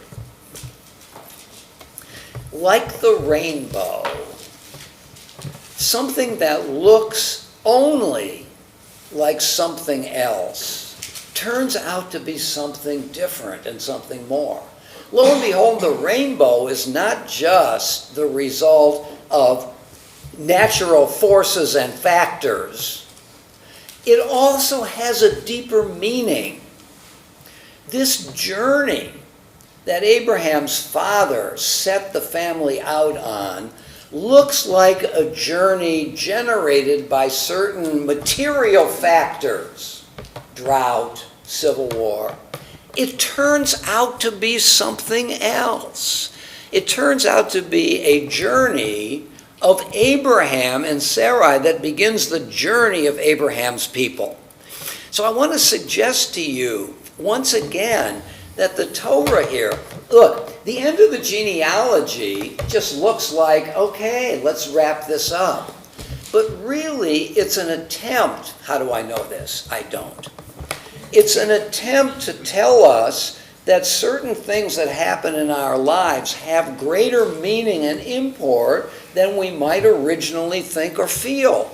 Speaker 4: Like the rainbow, something that looks only like something else turns out to be something different and something more. Lo and behold, the rainbow is not just the result of natural forces and factors. It also has a deeper meaning. This journey that Abraham's father set the family out on looks like a journey generated by certain material factors, drought, civil war. It turns out to be something else. It turns out to be a journey of Abraham and Sarai that begins the journey of Abraham's people. So I want to suggest to you, once again, that the Torah here, look, the end of the genealogy just looks like, okay, let's wrap this up. But really, it's an attempt. How do I know this? I don't. It's an attempt to tell us that certain things that happen in our lives have greater meaning and import than we might originally think or feel.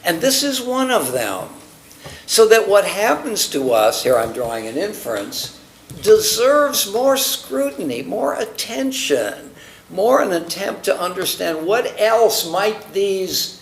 Speaker 4: And this is one of them. So that what happens to us, here I'm drawing an inference, deserves more scrutiny, more attention, more an attempt to understand what else might these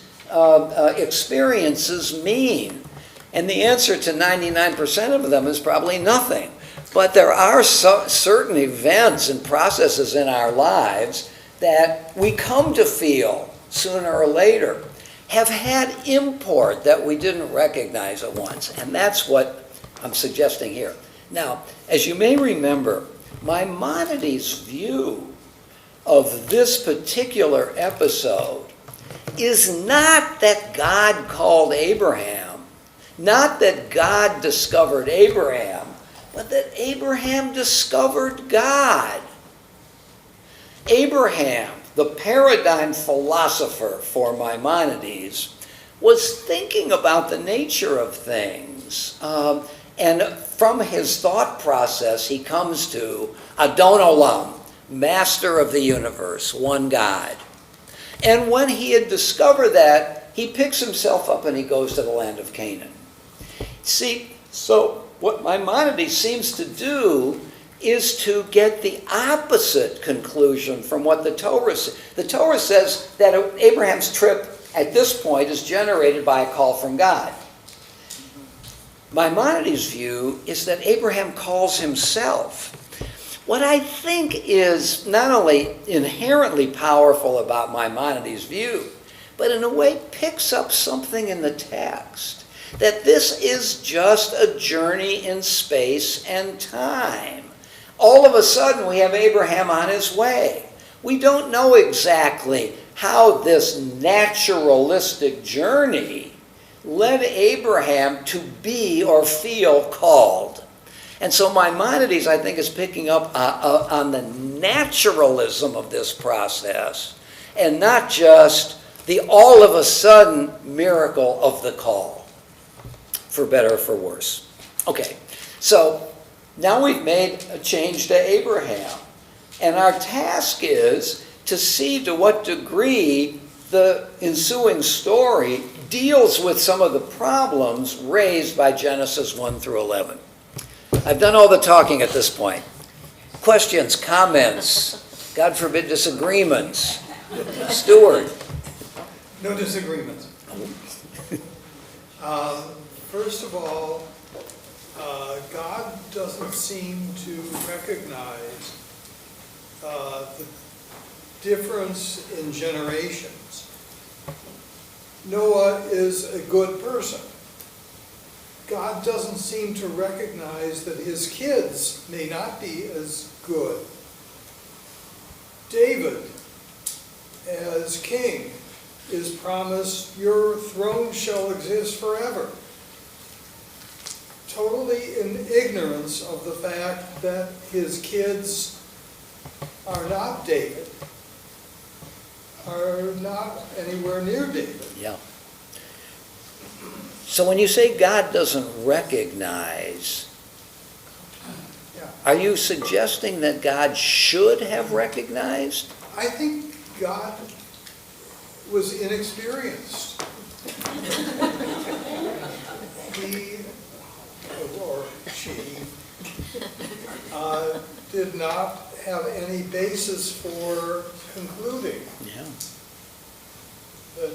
Speaker 4: experiences mean. And the answer to 99% of them is probably nothing. But there are certain events and processes in our lives that we come to feel sooner or later have had import that we didn't recognize at once. And that's what I'm suggesting here. Now, as you may remember, Maimonides' view of this particular episode is not that God called Abraham, not that God discovered Abraham, but that Abraham discovered God. Abraham, the paradigm philosopher for Maimonides, was thinking about the nature of things. And from his thought process, he comes to Adon Olam, master of the universe, one God. And when he had discovered that, he picks himself up and he goes to the land of Canaan. See, so what Maimonides seems to do is to get the opposite conclusion from what the Torah says. The Torah says that Abraham's trip at this point is generated by a call from God. Maimonides' view is that Abraham calls himself. What I think is not only inherently powerful about Maimonides' view, but in a way picks up something in the text. That this is just a journey in space and time. All of a sudden we have Abraham on his way. We don't know exactly how this naturalistic journey led Abraham to be or feel called. And so Maimonides, I think, is picking up on the naturalism of this process and not just the all of a sudden miracle of the call, for better or for worse. Okay, so now we've made a change to Abraham. And our task is to see to what degree the ensuing story deals with some of the problems raised by Genesis 1 through 11. I've done all the talking at this point. Questions, comments? God forbid disagreements. Stuart.
Speaker 5: No disagreements. First of all, God doesn't seem to recognize the difference in generations. Noah is a good person. God doesn't seem to recognize that his kids may not be as good. David, as king, is promised, your throne shall exist forever. Totally in ignorance of the fact that his kids are not David, are not anywhere near David.
Speaker 4: Yeah. So when you say God doesn't recognize,
Speaker 5: Yeah.
Speaker 4: are you suggesting that God should have recognized?
Speaker 5: I think God was inexperienced. He, or she, did not have any basis for concluding
Speaker 4: Yeah.
Speaker 5: that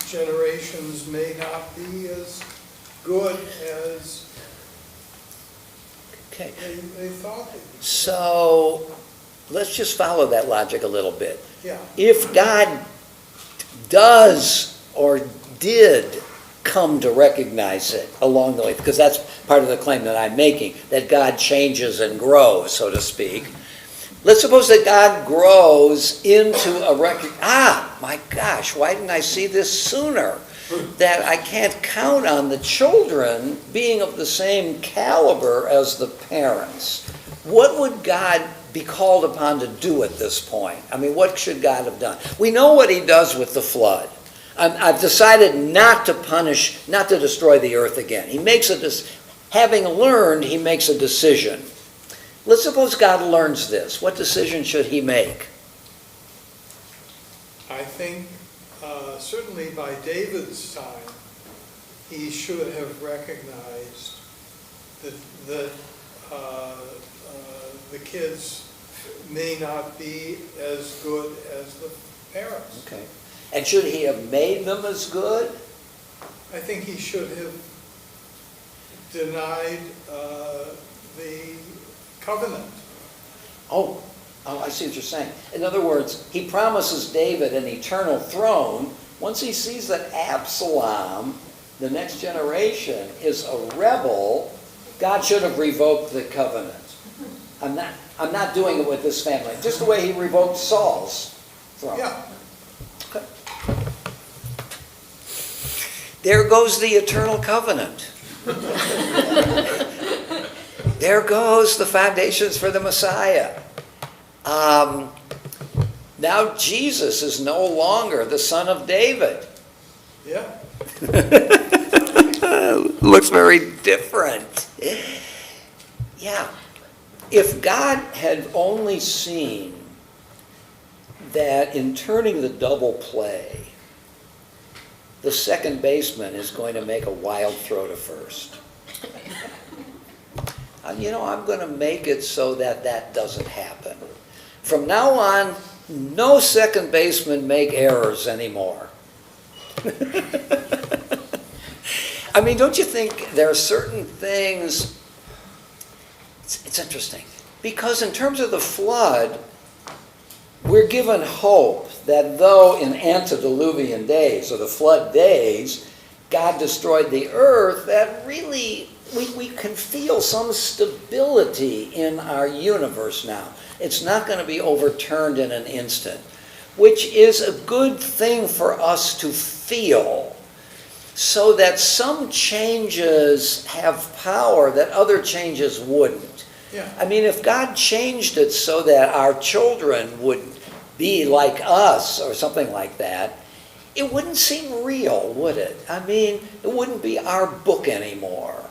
Speaker 5: generations may not be as good as
Speaker 4: Okay.
Speaker 5: they thought they would.
Speaker 4: So let's just follow that logic a little bit.
Speaker 5: Yeah,
Speaker 4: If God does or did come to recognize it along the way, because that's part of the claim that I'm making, that God changes and grows, so to speak. Let's suppose that God grows into a my gosh, why didn't I see this sooner? That I can't count on the children being of the same caliber as the parents. What would God be called upon to do at this point? I mean, what should God have done? We know what he does with the flood. I've decided not to punish, not to destroy the earth again. He makes having learned, he makes a decision. Let's suppose God learns this. What decision should he make?
Speaker 5: I think certainly by David's time, he should have recognized that the kids may not be as good as the parents.
Speaker 4: Okay. And should he have made them as good?
Speaker 5: I think he should have denied the covenant.
Speaker 4: Oh, I see what you're saying. In other words, he promises David an eternal throne. Once he sees that Absalom, the next generation, is a rebel, God should have revoked the covenant. I'm not doing it with this family. Just the way he revoked Saul's throne.
Speaker 5: Yeah.
Speaker 4: Okay. There goes the eternal covenant. There goes the foundations for the Messiah. Now Jesus is no longer the son of David.
Speaker 5: Yeah.
Speaker 4: Looks very different. Yeah. If God had only seen that in turning the double play, the second baseman is going to make a wild throw to first. I'm going to make it so that that doesn't happen. From now on, no second baseman make errors anymore. I mean, don't you think there are certain things? It's interesting. Because in terms of the flood, we're given hope that though in antediluvian days, or the flood days, God destroyed the earth, that really we can feel some stability in our universe now. It's not going to be overturned in an instant, which is a good thing for us to feel, so that some changes have power that other changes wouldn't.
Speaker 5: Yeah.
Speaker 4: I mean, if God changed it so that our children would be like us or something like that, it wouldn't seem real, would it? I mean, it wouldn't be our book anymore.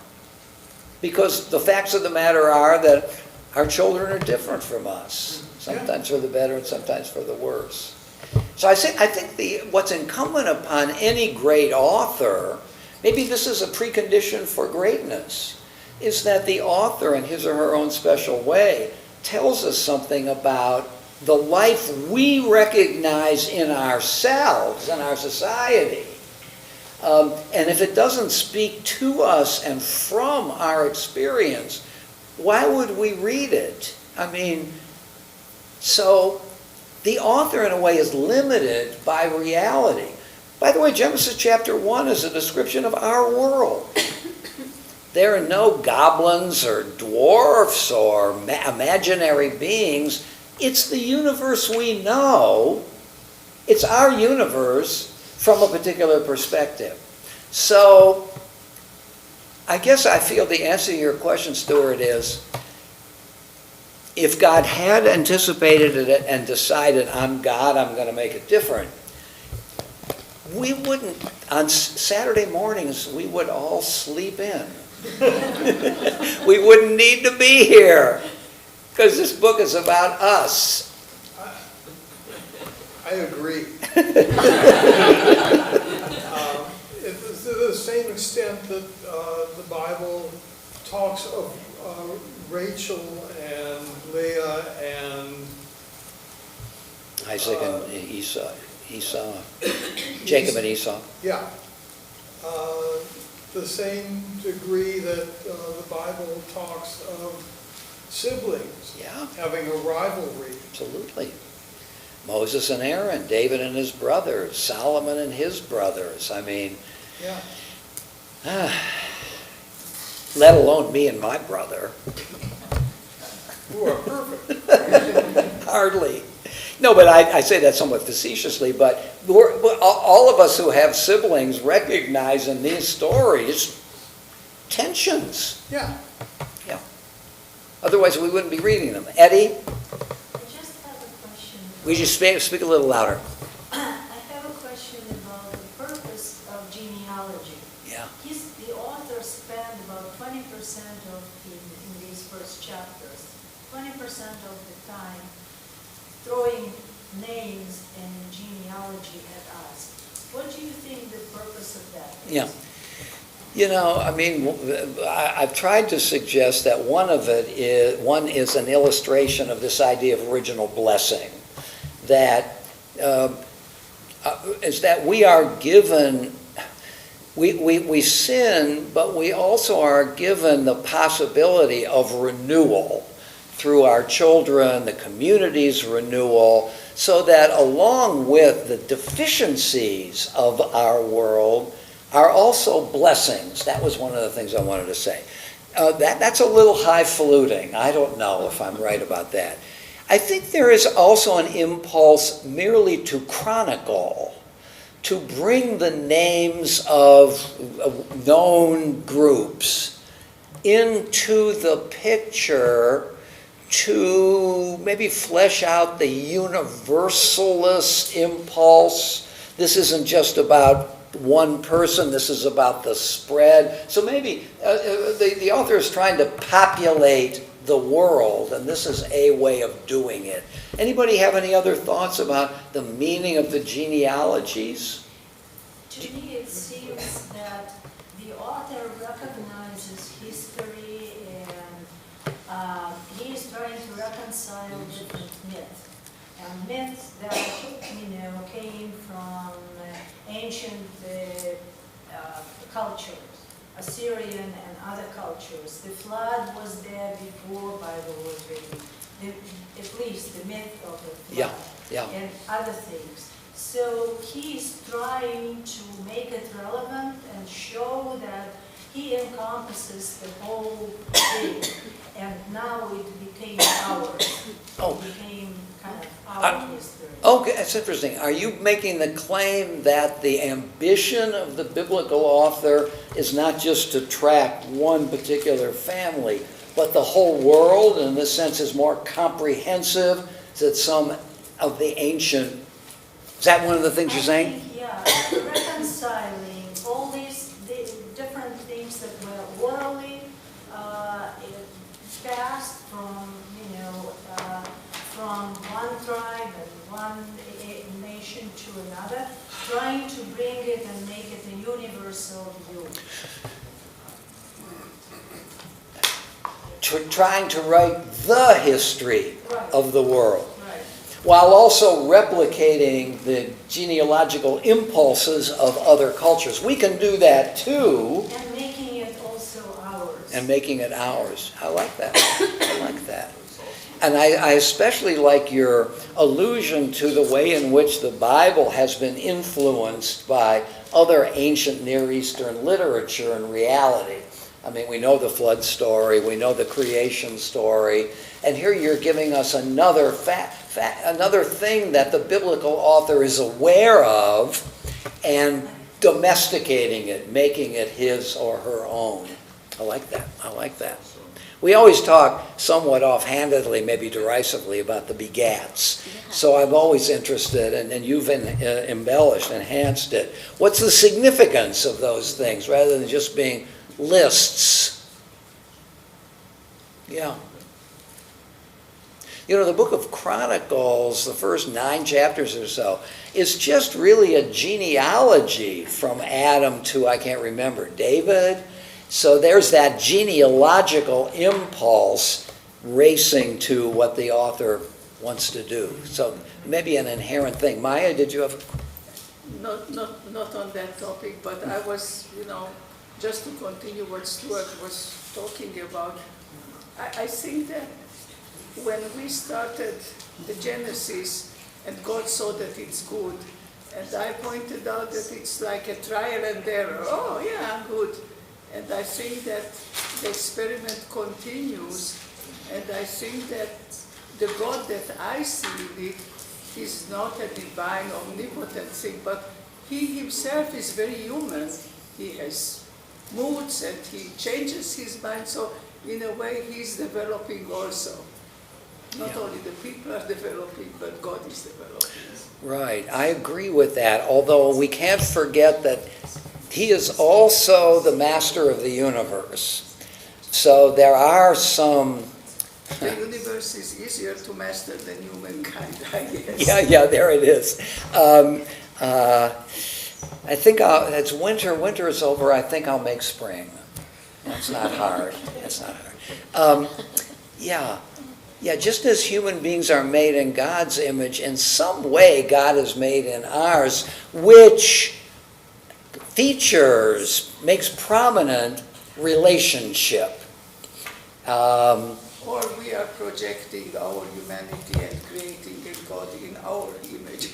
Speaker 4: Because the facts of the matter are that our children are different from us. Sometimes for the better and sometimes for the worse. So I think what's incumbent upon any great author, maybe this is a precondition for greatness, is that the author, in his or her own special way, tells us something about the life we recognize in ourselves, in our society. And if it doesn't speak to us and from our experience, why would we read it? I mean, so the author in a way is limited by reality. By the way, Genesis chapter 1 is a description of our world. There are no goblins or dwarfs or imaginary beings. It's the universe we know. It's our universe from a particular perspective. So, I guess I feel the answer to your question, Stuart, is if God had anticipated it and decided, I'm God, I'm going to make it different, we wouldn't, on Saturday mornings, we would all sleep in. We wouldn't need to be here because this book is about us.
Speaker 5: I agree. To the same extent that the Bible talks of Rachel and Leah and
Speaker 4: Isaac and Esau, Jacob and Esau.
Speaker 5: Yeah. The same degree that the Bible talks of siblings having a rivalry.
Speaker 4: Absolutely. Moses and Aaron, David and his brothers, Solomon and his brothers. I mean, let alone me and my brother.
Speaker 5: Who are perfect.
Speaker 4: Hardly. No, but I say that somewhat facetiously, but all of us who have siblings recognize in these stories tensions.
Speaker 5: Yeah.
Speaker 4: Yeah. Otherwise, we wouldn't be reading them. Eddie?
Speaker 6: I just have a question.
Speaker 4: We just speak a little louder.
Speaker 6: I have a question about the purpose of genealogy.
Speaker 4: Yeah.
Speaker 6: The author spent about 20% of in these first chapters, 20% of the time throwing names and genealogy at us. What do you think the purpose of that is?
Speaker 4: Yeah. You know, I mean, I've tried to suggest that one is an illustration of this idea of original blessing. That is that we are given, we sin, but we also are given the possibility of renewal through our children, the community's renewal, so that along with the deficiencies of our world are also blessings. That was one of the things I wanted to say. That's a little highfalutin. I don't know if I'm right about that. I think there is also an impulse merely to chronicle, to bring the names of known groups into the picture, to maybe flesh out the universalist impulse. This isn't just about one person, this is about the spread. So maybe the author is trying to populate the world, and this is a way of doing it. Anybody have any other thoughts about the meaning of the genealogies?
Speaker 6: To me, it seems that the author recognizes history and he is trying to reconcile different myths. And myths that, came from ancient cultures, Assyrian and other cultures. The flood was there before Bible was written, at least the myth of the flood and other things. So he's trying to make it relevant and show that he encompasses the whole thing, and now it became ours. It became kind of our history.
Speaker 4: Okay, that's interesting. Are you making the claim that the ambition of the biblical author is not just to track one particular family, but the whole world, and in this sense is more comprehensive than some of the ancient? Is that one of the things you're saying?
Speaker 6: Reconciling all these different things that were orally passed from one tribe and one nation to another, trying to bring it and make it a universal view.
Speaker 4: Trying to write the history of the world.
Speaker 6: Right.
Speaker 4: while also replicating the genealogical impulses of other cultures. We can do that too.
Speaker 6: And making it also ours.
Speaker 4: And making it ours. I like that. I like that. And I especially like your allusion to the way in which the Bible has been influenced by other ancient Near Eastern literature and reality. I mean, we know the flood story, we know the creation story, and here you're giving us another another thing that the biblical author is aware of and domesticating it, making it his or her own. I like that. I like that. We always talk somewhat offhandedly, maybe derisively, about the begats. So I'm always interested, and you've embellished, enhanced it. What's the significance of those things, rather than just being lists? Yeah. You know, the book of Chronicles, the first 9 chapters or so, is just really a genealogy from Adam to, I can't remember, David. So there's that genealogical impulse racing to what the author wants to do. So maybe an inherent thing. Maya, did you have a...
Speaker 3: Not on that topic, but I was, just to continue what Stuart was talking about, I think that when we started the Genesis and God saw that it's good, and I pointed out that it's like a trial and error. Oh yeah, I'm good. And I think that the experiment continues, and I think that the God that I see in it is not a divine, omnipotent thing, but he himself is very human. He has moods and he changes his mind, so in a way he's developing also. Not only the people are developing, but God is developing.
Speaker 4: Right, I agree with that, although we can't forget that he is also the master of the universe. So there are some...
Speaker 3: The universe is easier to master than humankind, I guess.
Speaker 4: Yeah, there it is. I think it's winter. Winter is over. I think I'll make spring. That's not hard. That's not hard. Yeah, just as human beings are made in God's image, in some way God is made in ours, which makes prominent relationship.
Speaker 3: Or we are projecting our humanity and creating a God in our image.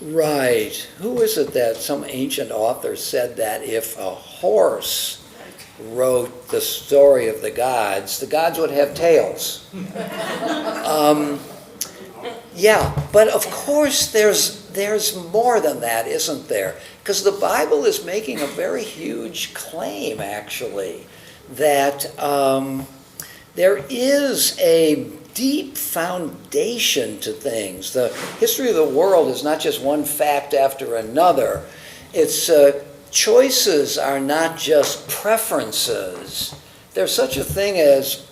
Speaker 4: Right. Who is it that some ancient author said that if a horse wrote the story of the gods would have tails? Yeah, but of course there's more than that, isn't there? Because the Bible is making a very huge claim, actually, that there is a deep foundation to things. The history of the world is not just one fact after another. It's choices are not just preferences. There's such a thing as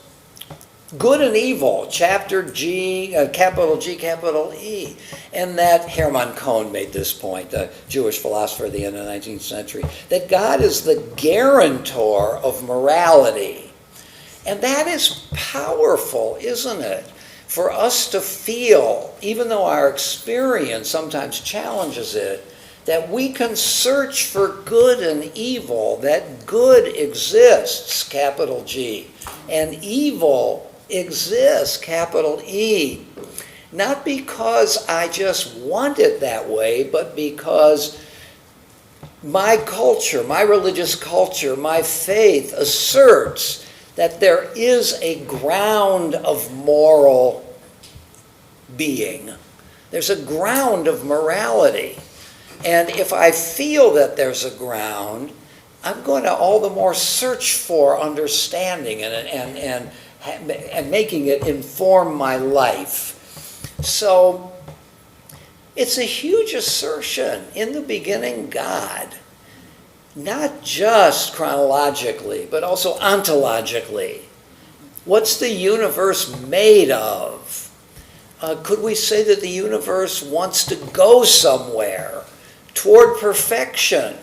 Speaker 4: good and evil, chapter G, capital G, capital E. And that Hermann Cohen made this point, the Jewish philosopher at the end of the 19th century, that God is the guarantor of morality. And that is powerful, isn't it? For us to feel, even though our experience sometimes challenges it, that we can search for good and evil, that good exists, capital G, and evil exists, capital E. Not because I just want it that way, but because my culture, my religious culture, my faith asserts that there is a ground of moral being. There's a ground of morality. And if I feel that there's a ground, I'm going to all the more search for understanding and making it inform my life. So it's a huge assertion. In the beginning, God. Not just chronologically, but also ontologically. What's the universe made of? Could we say that the universe wants to go somewhere toward perfection?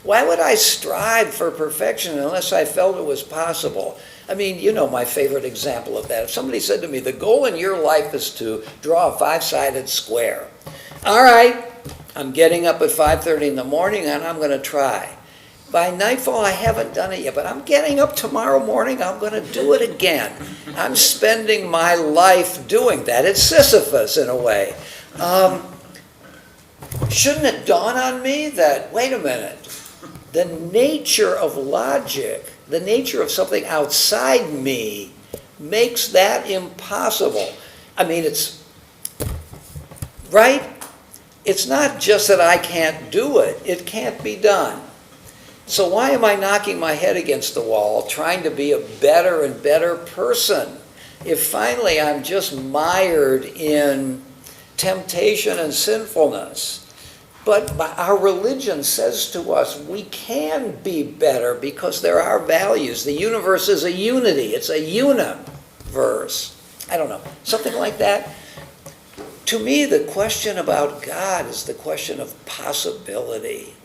Speaker 4: Why would I strive for perfection unless I felt it was possible? I mean, you know my favorite example of that. If somebody said to me, the goal in your life is to draw a 5-sided square. All right, I'm getting up at 5:30 in the morning and I'm going to try. By nightfall, I haven't done it yet, but I'm getting up tomorrow morning, I'm going to do it again. I'm spending my life doing that. It's Sisyphus in a way. Shouldn't it dawn on me that, wait a minute, the nature of logic, the nature of something outside me makes that impossible. I mean, it's, right? It's not just that I can't do it, it can't be done. So why am I knocking my head against the wall, trying to be a better and better person, if finally I'm just mired in temptation and sinfulness? But our religion says to us we can be better because there are values. The universe is a unity. It's a universe. I don't know, something like that. To me, the question about God is the question of possibility.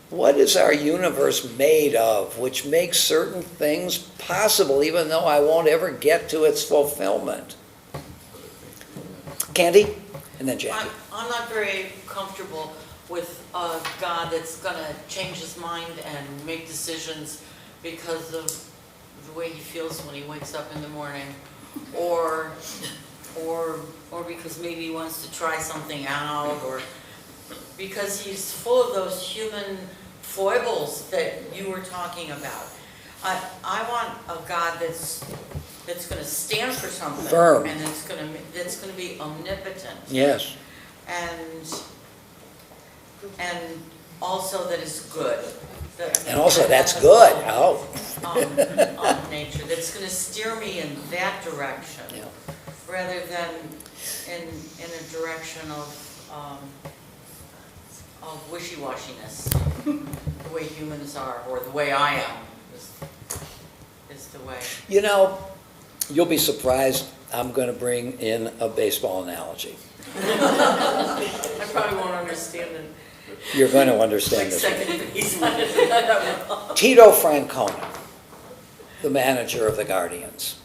Speaker 4: What is our universe made of, which makes certain things possible, even though I won't ever get to its fulfillment? Candy? And then Jackie.
Speaker 2: I'm not very comfortable with a God that's going to change his mind and make decisions because of the way he feels when he wakes up in the morning, or because maybe he wants to try something out, or because he's full of those human foibles that you were talking about. I want a God that's going to stand for something,
Speaker 4: Firm.
Speaker 2: and that's going to be omnipotent.
Speaker 4: Yes.
Speaker 2: And also that is good.
Speaker 4: And also that's good. Oh.
Speaker 2: Nature that's going to steer me in that direction,
Speaker 4: Yeah.
Speaker 2: rather than in a direction of wishy-washiness, the way humans are, or the way I am is the way.
Speaker 4: You know, you'll be surprised, I'm going to bring in a baseball analogy.
Speaker 2: I probably won't understand it.
Speaker 4: You're going to understand
Speaker 2: Like
Speaker 4: this.
Speaker 2: second base.
Speaker 4: Tito Francona, the manager of the Guardians.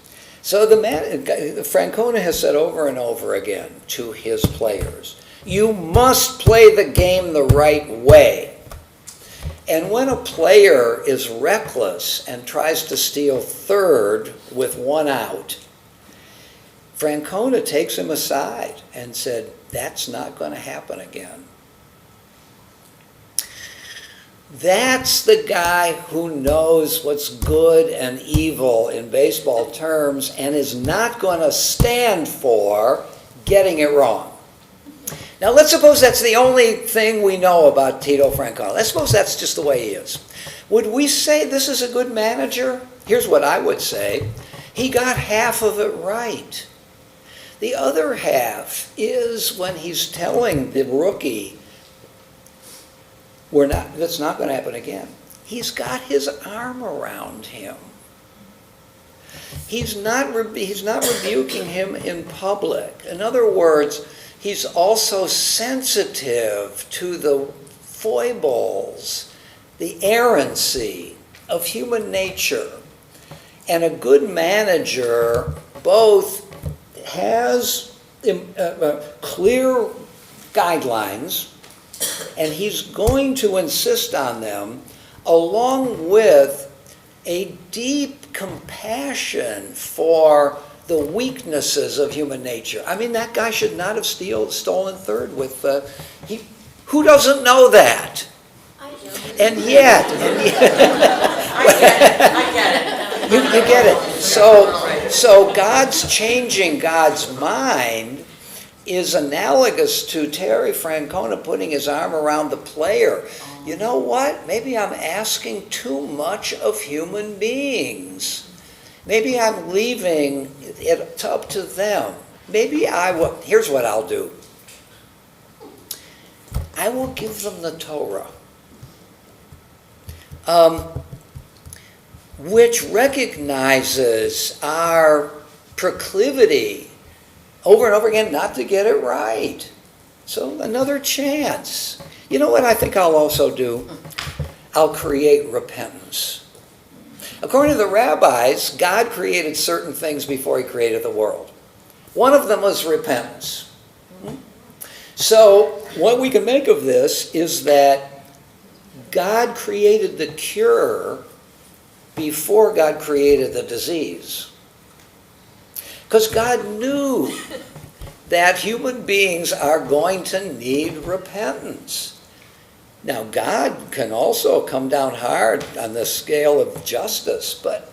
Speaker 4: So Francona has said over and over again to his players, you must play the game the right way. And when a player is reckless and tries to steal third with one out, Francona takes him aside and said, that's not going to happen again. That's the guy who knows what's good and evil in baseball terms and is not going to stand for getting it wrong. Now let's suppose that's the only thing we know about Tito Francona. Let's suppose that's just the way he is. Would we say this is a good manager? Here's what I would say. He got half of it right. The other half is when he's telling the rookie, that's not going to happen again. He's got his arm around him. He's not rebuking him in public. In other words, he's also sensitive to the foibles, the errancy of human nature. And a good manager both has clear guidelines, and he's going to insist on them, along with a deep compassion for the weaknesses of human nature. I mean, that guy should not have stolen third with, who doesn't know that?
Speaker 6: I do.
Speaker 4: And yet
Speaker 2: I get it.
Speaker 4: you get it. So God's changing God's mind is analogous to Terry Francona putting his arm around the player. You know what? Maybe I'm asking too much of human beings. Maybe I'm leaving it up to them. Maybe here's what I'll do. I will give them the Torah, which recognizes our proclivity over and over again not to get it right. So another chance. You know what I think I'll also do? I'll create repentance. According to the rabbis, God created certain things before he created the world. One of them was repentance. So what we can make of this is that God created the cure before God created the disease. Because God knew that human beings are going to need repentance. Now, God can also come down hard on the scale of justice, but,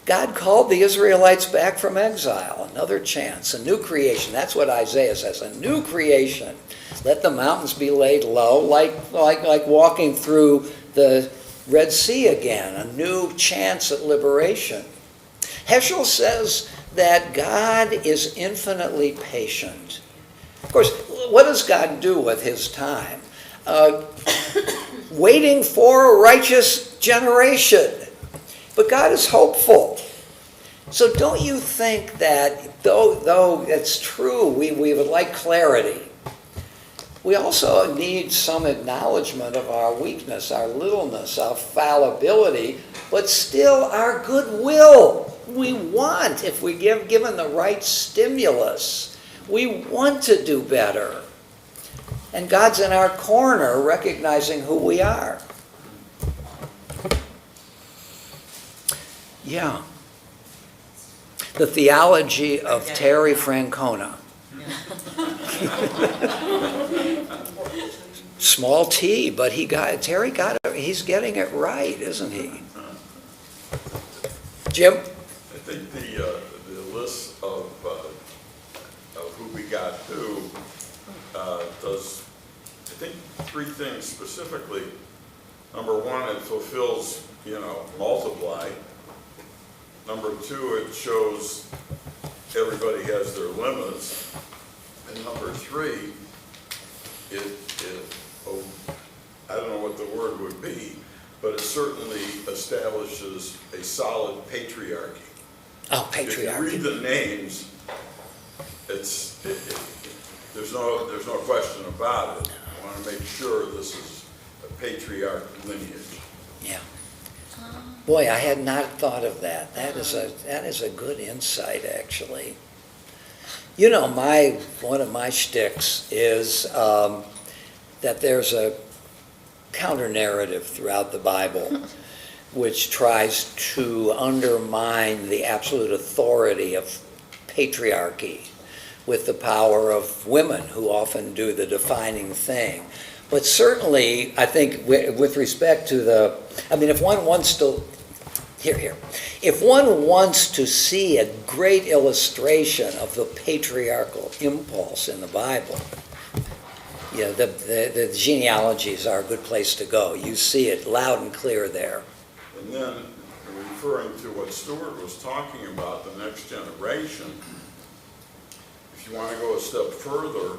Speaker 4: God called the Israelites back from exile, another chance, a new creation. That's what Isaiah says, a new creation. Let the mountains be laid low, like walking through the Red Sea again, a new chance at liberation. Heschel says that God is infinitely patient. Of course, what does God do with his time? Waiting for a righteous generation. But God is hopeful. So don't you think that, though it's true, we would like clarity, we also need some acknowledgement of our weakness, our littleness, our fallibility, but still our goodwill. We want, if we given the right stimulus, we want to do better. And God's in our corner recognizing who we are. Yeah. The theology of Terry Francona. Small t, but Terry got it. He's getting it right, isn't he? Jim?
Speaker 7: I think the list of who we got who does, I think, three things specifically. Number one, it fulfills, multiply. Number two, it shows everybody has their limits. And number three, I don't know what the word would be, but it certainly establishes a solid patriarchy.
Speaker 4: Oh, patriarchy.
Speaker 7: If you read the names, there's no question about it. I want to make sure this is a patriarch lineage.
Speaker 4: Yeah. Boy, I had not thought of that. That is a good insight, actually. One of my shticks is that there's a counter-narrative throughout the Bible which tries to undermine the absolute authority of patriarchy with the power of women who often do the defining thing. But certainly, I think with respect to if one wants to, if one wants to see a great illustration of the patriarchal impulse in the Bible, the genealogies are a good place to go. You see it loud and clear there.
Speaker 7: And then, referring to what Stuart was talking about, the next generation, if you want to go a step further,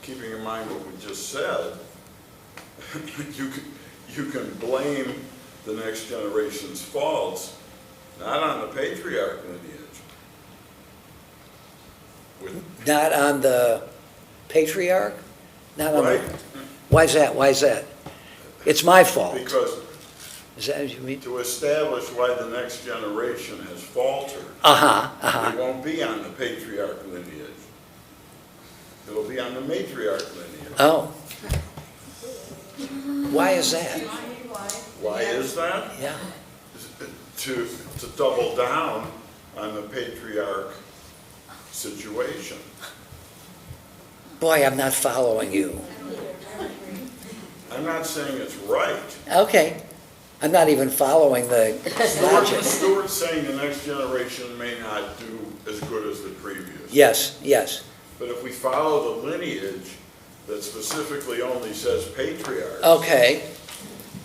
Speaker 7: keeping in mind what we just said, you can blame the next generation's faults not on the patriarch lineage.
Speaker 4: Not on the patriarch? Not on
Speaker 7: Right.
Speaker 4: Why is that? It's my fault.
Speaker 7: Because
Speaker 4: Is that what you mean?
Speaker 7: to establish why the next generation has faltered, it won't be on the patriarch lineage. It'll be on the matriarch lineage.
Speaker 4: Oh. Why is that?
Speaker 7: Why is that?
Speaker 4: Yeah.
Speaker 7: To double down on the patriarch situation.
Speaker 4: Boy, I'm not following you.
Speaker 7: I'm not saying it's right.
Speaker 4: Okay. I'm not even following the logic.
Speaker 7: Stuart's saying the next generation may not do as good as the previous.
Speaker 4: Yes.
Speaker 7: But if we follow the lineage that specifically only says patriarchs,
Speaker 4: Okay.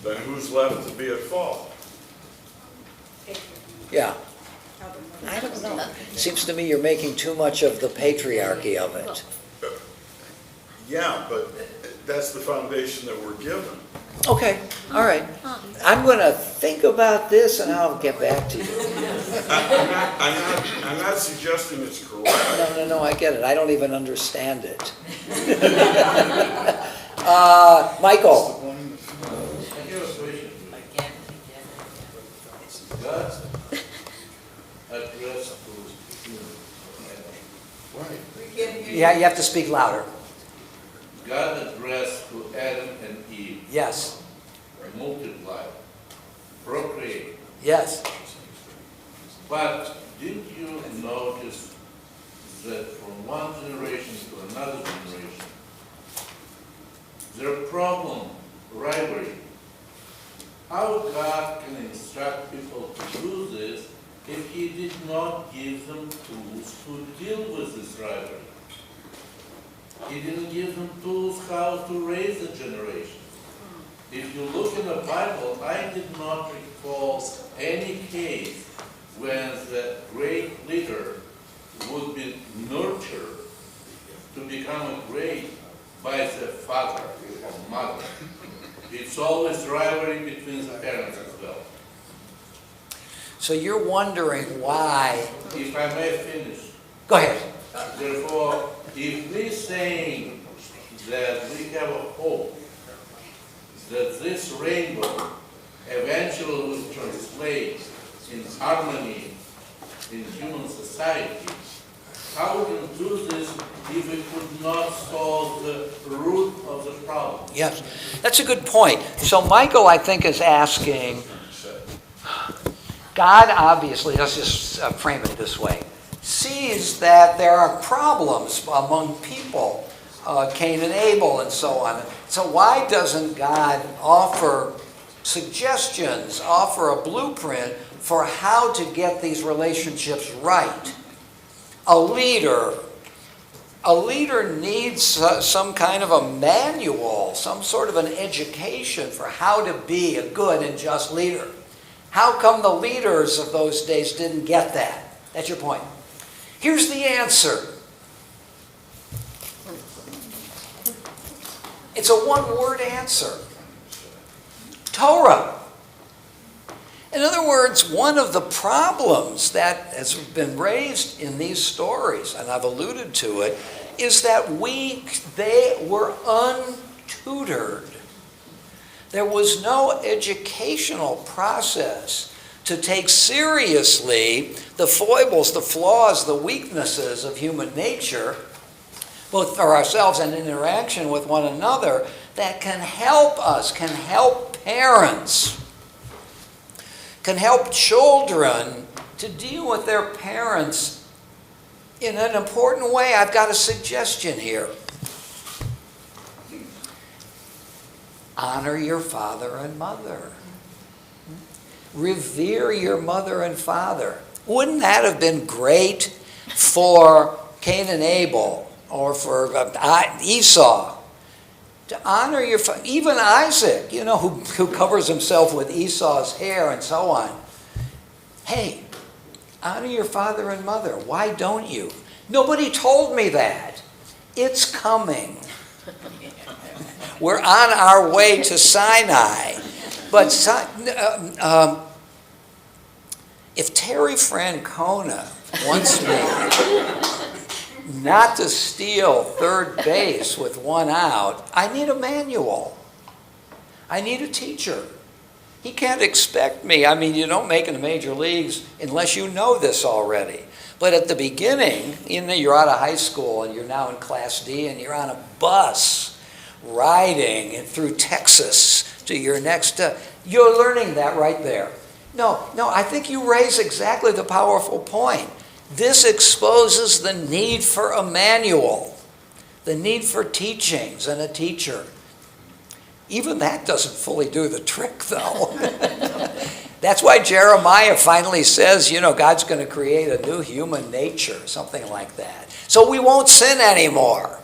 Speaker 7: then who's left to be at fault?
Speaker 4: Yeah. I don't know. Seems to me you're making too much of the patriarchy of it.
Speaker 7: Yeah, but that's the foundation that we're given.
Speaker 4: Okay. All right. I'm going to think about this and I'll get back to you.
Speaker 7: I'm not suggesting it's correct.
Speaker 4: No, I get it. I don't even understand it. Michael.
Speaker 8: God addressed those humans. Right.
Speaker 9: Yeah, you have to speak louder.
Speaker 8: God addressed to Adam and Eve,
Speaker 9: Yes,
Speaker 8: multiply, procreate.
Speaker 9: yes.
Speaker 8: But didn't you notice that from one generation to another generation, their problem, rivalry? How God can instruct people to do this if He did not give them tools to deal with this rivalry? He didn't give them tools how to raise a generation. If you look in the Bible, I did not recall any case when the great leader would be nurtured to become a great by the father or mother. It's always rivalry between the parents as well.
Speaker 9: So you're wondering why.
Speaker 8: If I may finish.
Speaker 9: Go ahead.
Speaker 8: Therefore, if we're saying that we have a hope that this rainbow eventually will translate in harmony in human society, how we can do this if we could not solve the root of the problem?
Speaker 9: Yes, that's a good point. So Michael, I think, is asking, God obviously, let's just frame it this way, sees that there are problems among people, Cain and Abel and so on. So why doesn't God offer suggestions, offer a blueprint for how to get these relationships right? A leader needs some kind of a manual, some sort of an education for how to be a good and just leader. How come the leaders of those days didn't get that? That's your point. Here's the answer. It's a one-word answer. Torah. In other words, one of the problems that has been raised in these stories, and I've alluded to it, is that they were untutored. There was no educational process to take seriously the foibles, the flaws, the weaknesses of human nature, both for ourselves and in interaction with one another, that can help us, can help parents, can help children to deal with their parents in an important way. I've got a suggestion here. Honor your father and mother. Revere your mother and father. Wouldn't that have been great for Cain and Abel or for Esau? To honor your father, even Isaac, who covers himself with Esau's hair and so on. Hey, honor your father and mother. Why don't you? Nobody told me that. It's coming. We're on our way to Sinai. But if Terry Francona wants me not to steal third base with one out, I need a manual. I need a teacher. He can't expect me. I mean, you don't make it in the major leagues unless you know this already. But at the beginning, you're out of high school and you're now in Class D and you're on a bus riding through Texas to your next, you're learning that right there. No, I think you raise exactly the powerful point. This exposes the need for a manual, the need for teachings and a teacher. Even that doesn't fully do the trick, though. That's why Jeremiah finally says, God's going to create a new human nature, something like that. So we won't sin anymore.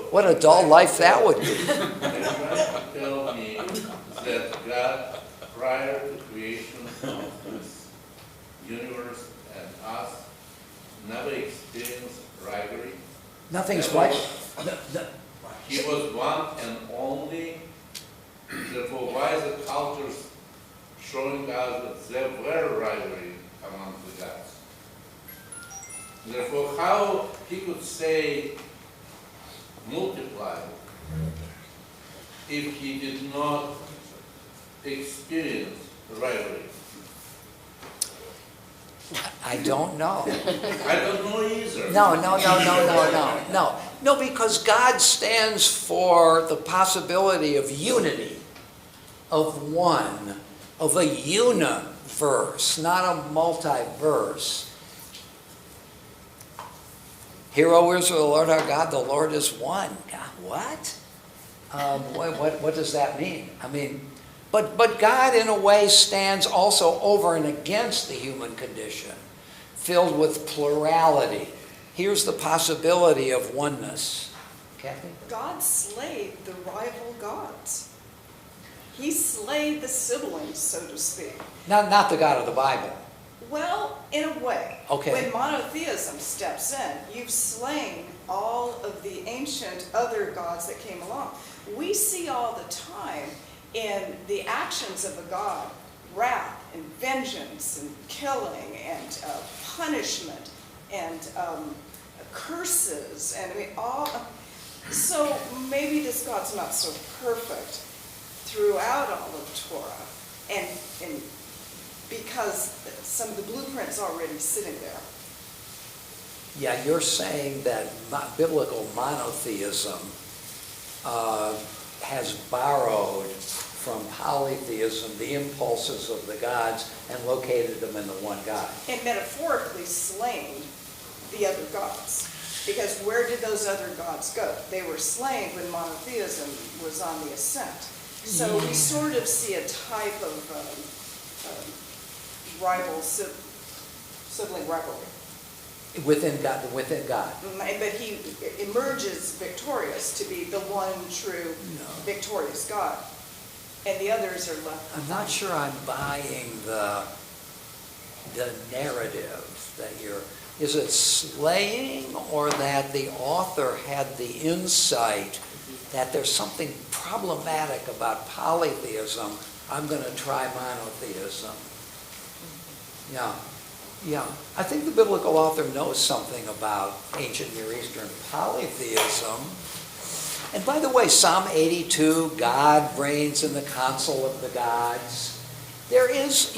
Speaker 9: What a dull life that would be.
Speaker 8: You're trying to tell me that God, prior to creation of this universe and us, never experienced rivalry?
Speaker 9: Nothing's what?
Speaker 8: He was one and only. Therefore, why is the cultures showing us that there were rivalry among the gods? Therefore, how he could say multiply if he did not experience rivalry?
Speaker 9: I don't know.
Speaker 8: I don't know either.
Speaker 9: No, because God stands for the possibility of unity, of one, of a universe, not a multiverse. Hear, O Israel, the Lord our God, the Lord is one. God, what? What does that mean? I mean, but God in a way stands also over and against the human condition, filled with plurality. Here's the possibility of oneness. Kathy?
Speaker 10: God slayed the rival gods. He slayed the siblings, so to speak.
Speaker 9: Not the God of the Bible.
Speaker 10: Well, in a way.
Speaker 9: Okay.
Speaker 10: When monotheism steps in, you've slain all of the ancient other gods that came along. We see all the time in the actions of a god, wrath and vengeance and killing and punishment and curses and I mean all. So maybe this God's not so perfect throughout all of Torah, and because some of the blueprints already sitting there.
Speaker 9: Yeah, you're saying that biblical monotheism has borrowed from polytheism the impulses of the gods and located them in the one God.
Speaker 10: And metaphorically slain the other gods. Because where did those other gods go? They were slain when monotheism was on the ascent. So we sort of see a type of sibling rivalry.
Speaker 9: Within God.
Speaker 10: But he emerges victorious to be the one true victorious God. And the others are left.
Speaker 9: I'm not sure I'm buying the narrative that you're... Is it slaying, or that the author had the insight that there's something problematic about polytheism? I'm going to try monotheism. Yeah. I think the biblical author knows something about ancient Near Eastern polytheism. And by the way, Psalm 82, God reigns in the council of the gods. There is,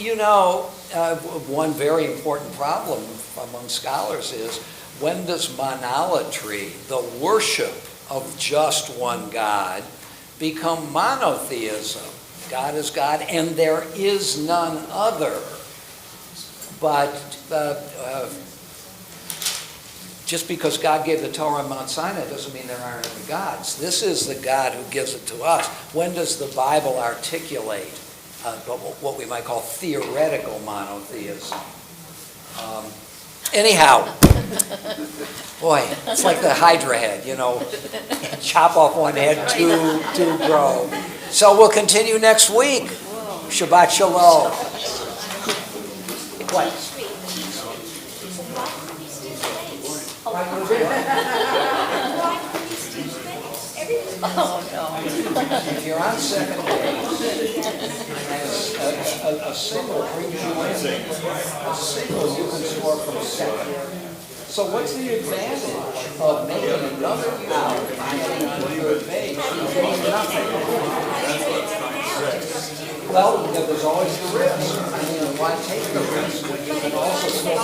Speaker 9: one very important problem among scholars is, when does monolatry, the worship of just one God, become monotheism? God is God and there is none other. But just because God gave the Torah on Mount Sinai doesn't mean there aren't any gods. This is the God who gives it to us. When does the Bible articulate what we might call theoretical monotheism? Anyhow, boy, it's like the Hydra head, chop off one head, two grow. So we'll continue next week. Shabbat Shalom. What? If you're on second base, a single brings you in. A single you can score from second. So what's the advantage of making another out and getting on third base? You gain nothing. Well, there's always the risk. Why take the risk when you can also score?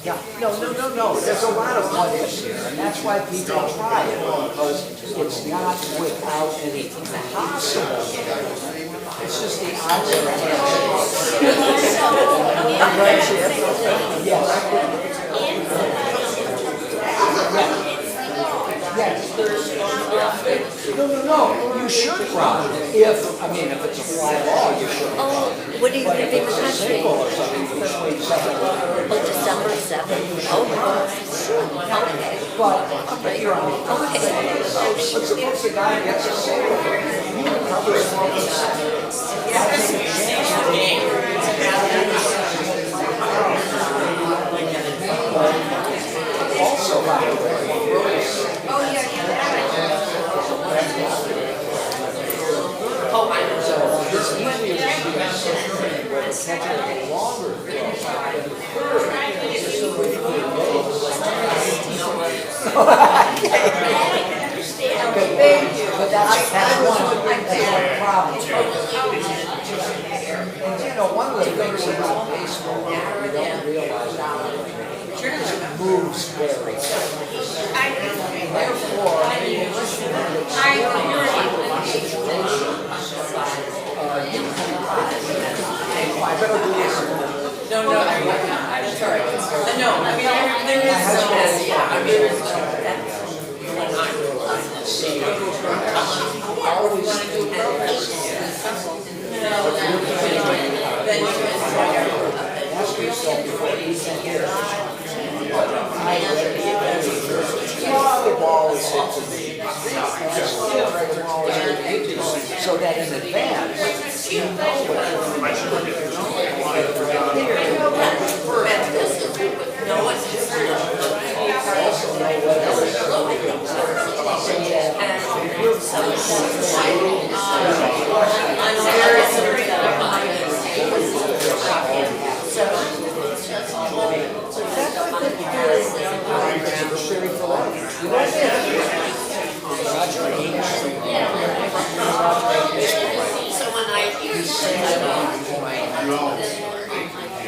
Speaker 9: Yeah, no. There's a lot of what ifs here, and that's why people try it, because it's not without any possible. It's just the odds are Yes. No. You should run. If it's a fly ball, you should run.
Speaker 11: Oh, what are you going to be in the country?
Speaker 9: Single or something between 7
Speaker 11: Oh, December 7th. Oh, okay.
Speaker 9: But you're on.
Speaker 11: Okay.
Speaker 9: But suppose the guy gets a single, you recover from the also, by the way, so this easy is something where the catcher is longer than the third. It's just a way to That's one problem. And you know, one of the things about baseball, you don't realize it moves very quickly. Therefore, unless you I better do this.
Speaker 2: No, that's all right. No, I mean, there is, yeah, I mean, there's,
Speaker 9: the ball is hit to the so that in advance, you know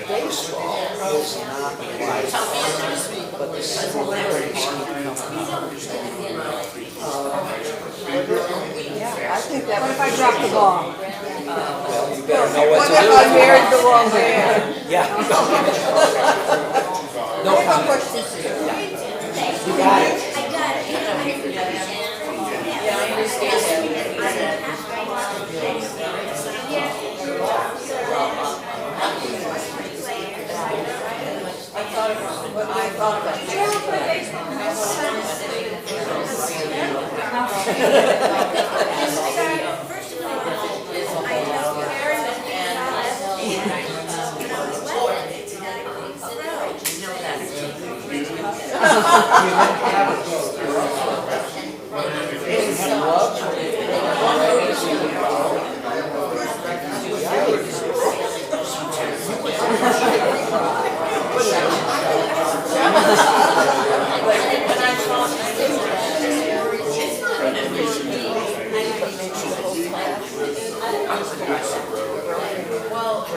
Speaker 9: baseball is not like, but the similarities keep coming up.
Speaker 12: Yeah, I think that. What if I drop the ball?
Speaker 9: Well, you better know what
Speaker 12: What
Speaker 9: to
Speaker 12: if
Speaker 9: do.
Speaker 12: I married the wrong man?
Speaker 9: Yeah. No comment. You got it.
Speaker 2: yeah, I understand that.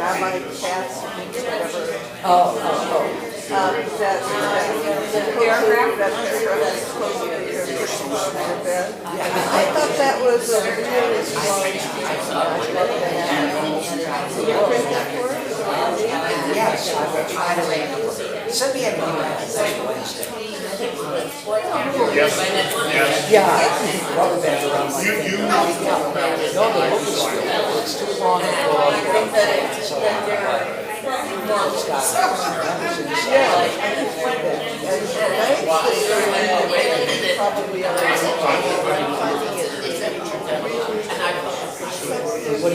Speaker 12: Rabbi Katz, whatever.
Speaker 11: Oh.
Speaker 12: That paragraph, that paragraph is supposed to be your personal bed. I thought that was a really smart. Did you print that for us?
Speaker 9: Yes, I will try to make it work. Send me an email next Wednesday. Yeah. Rubber band around my neck. No, the book is still, it's too long ago. So, it's got, that was inside.
Speaker 12: And thanks to probably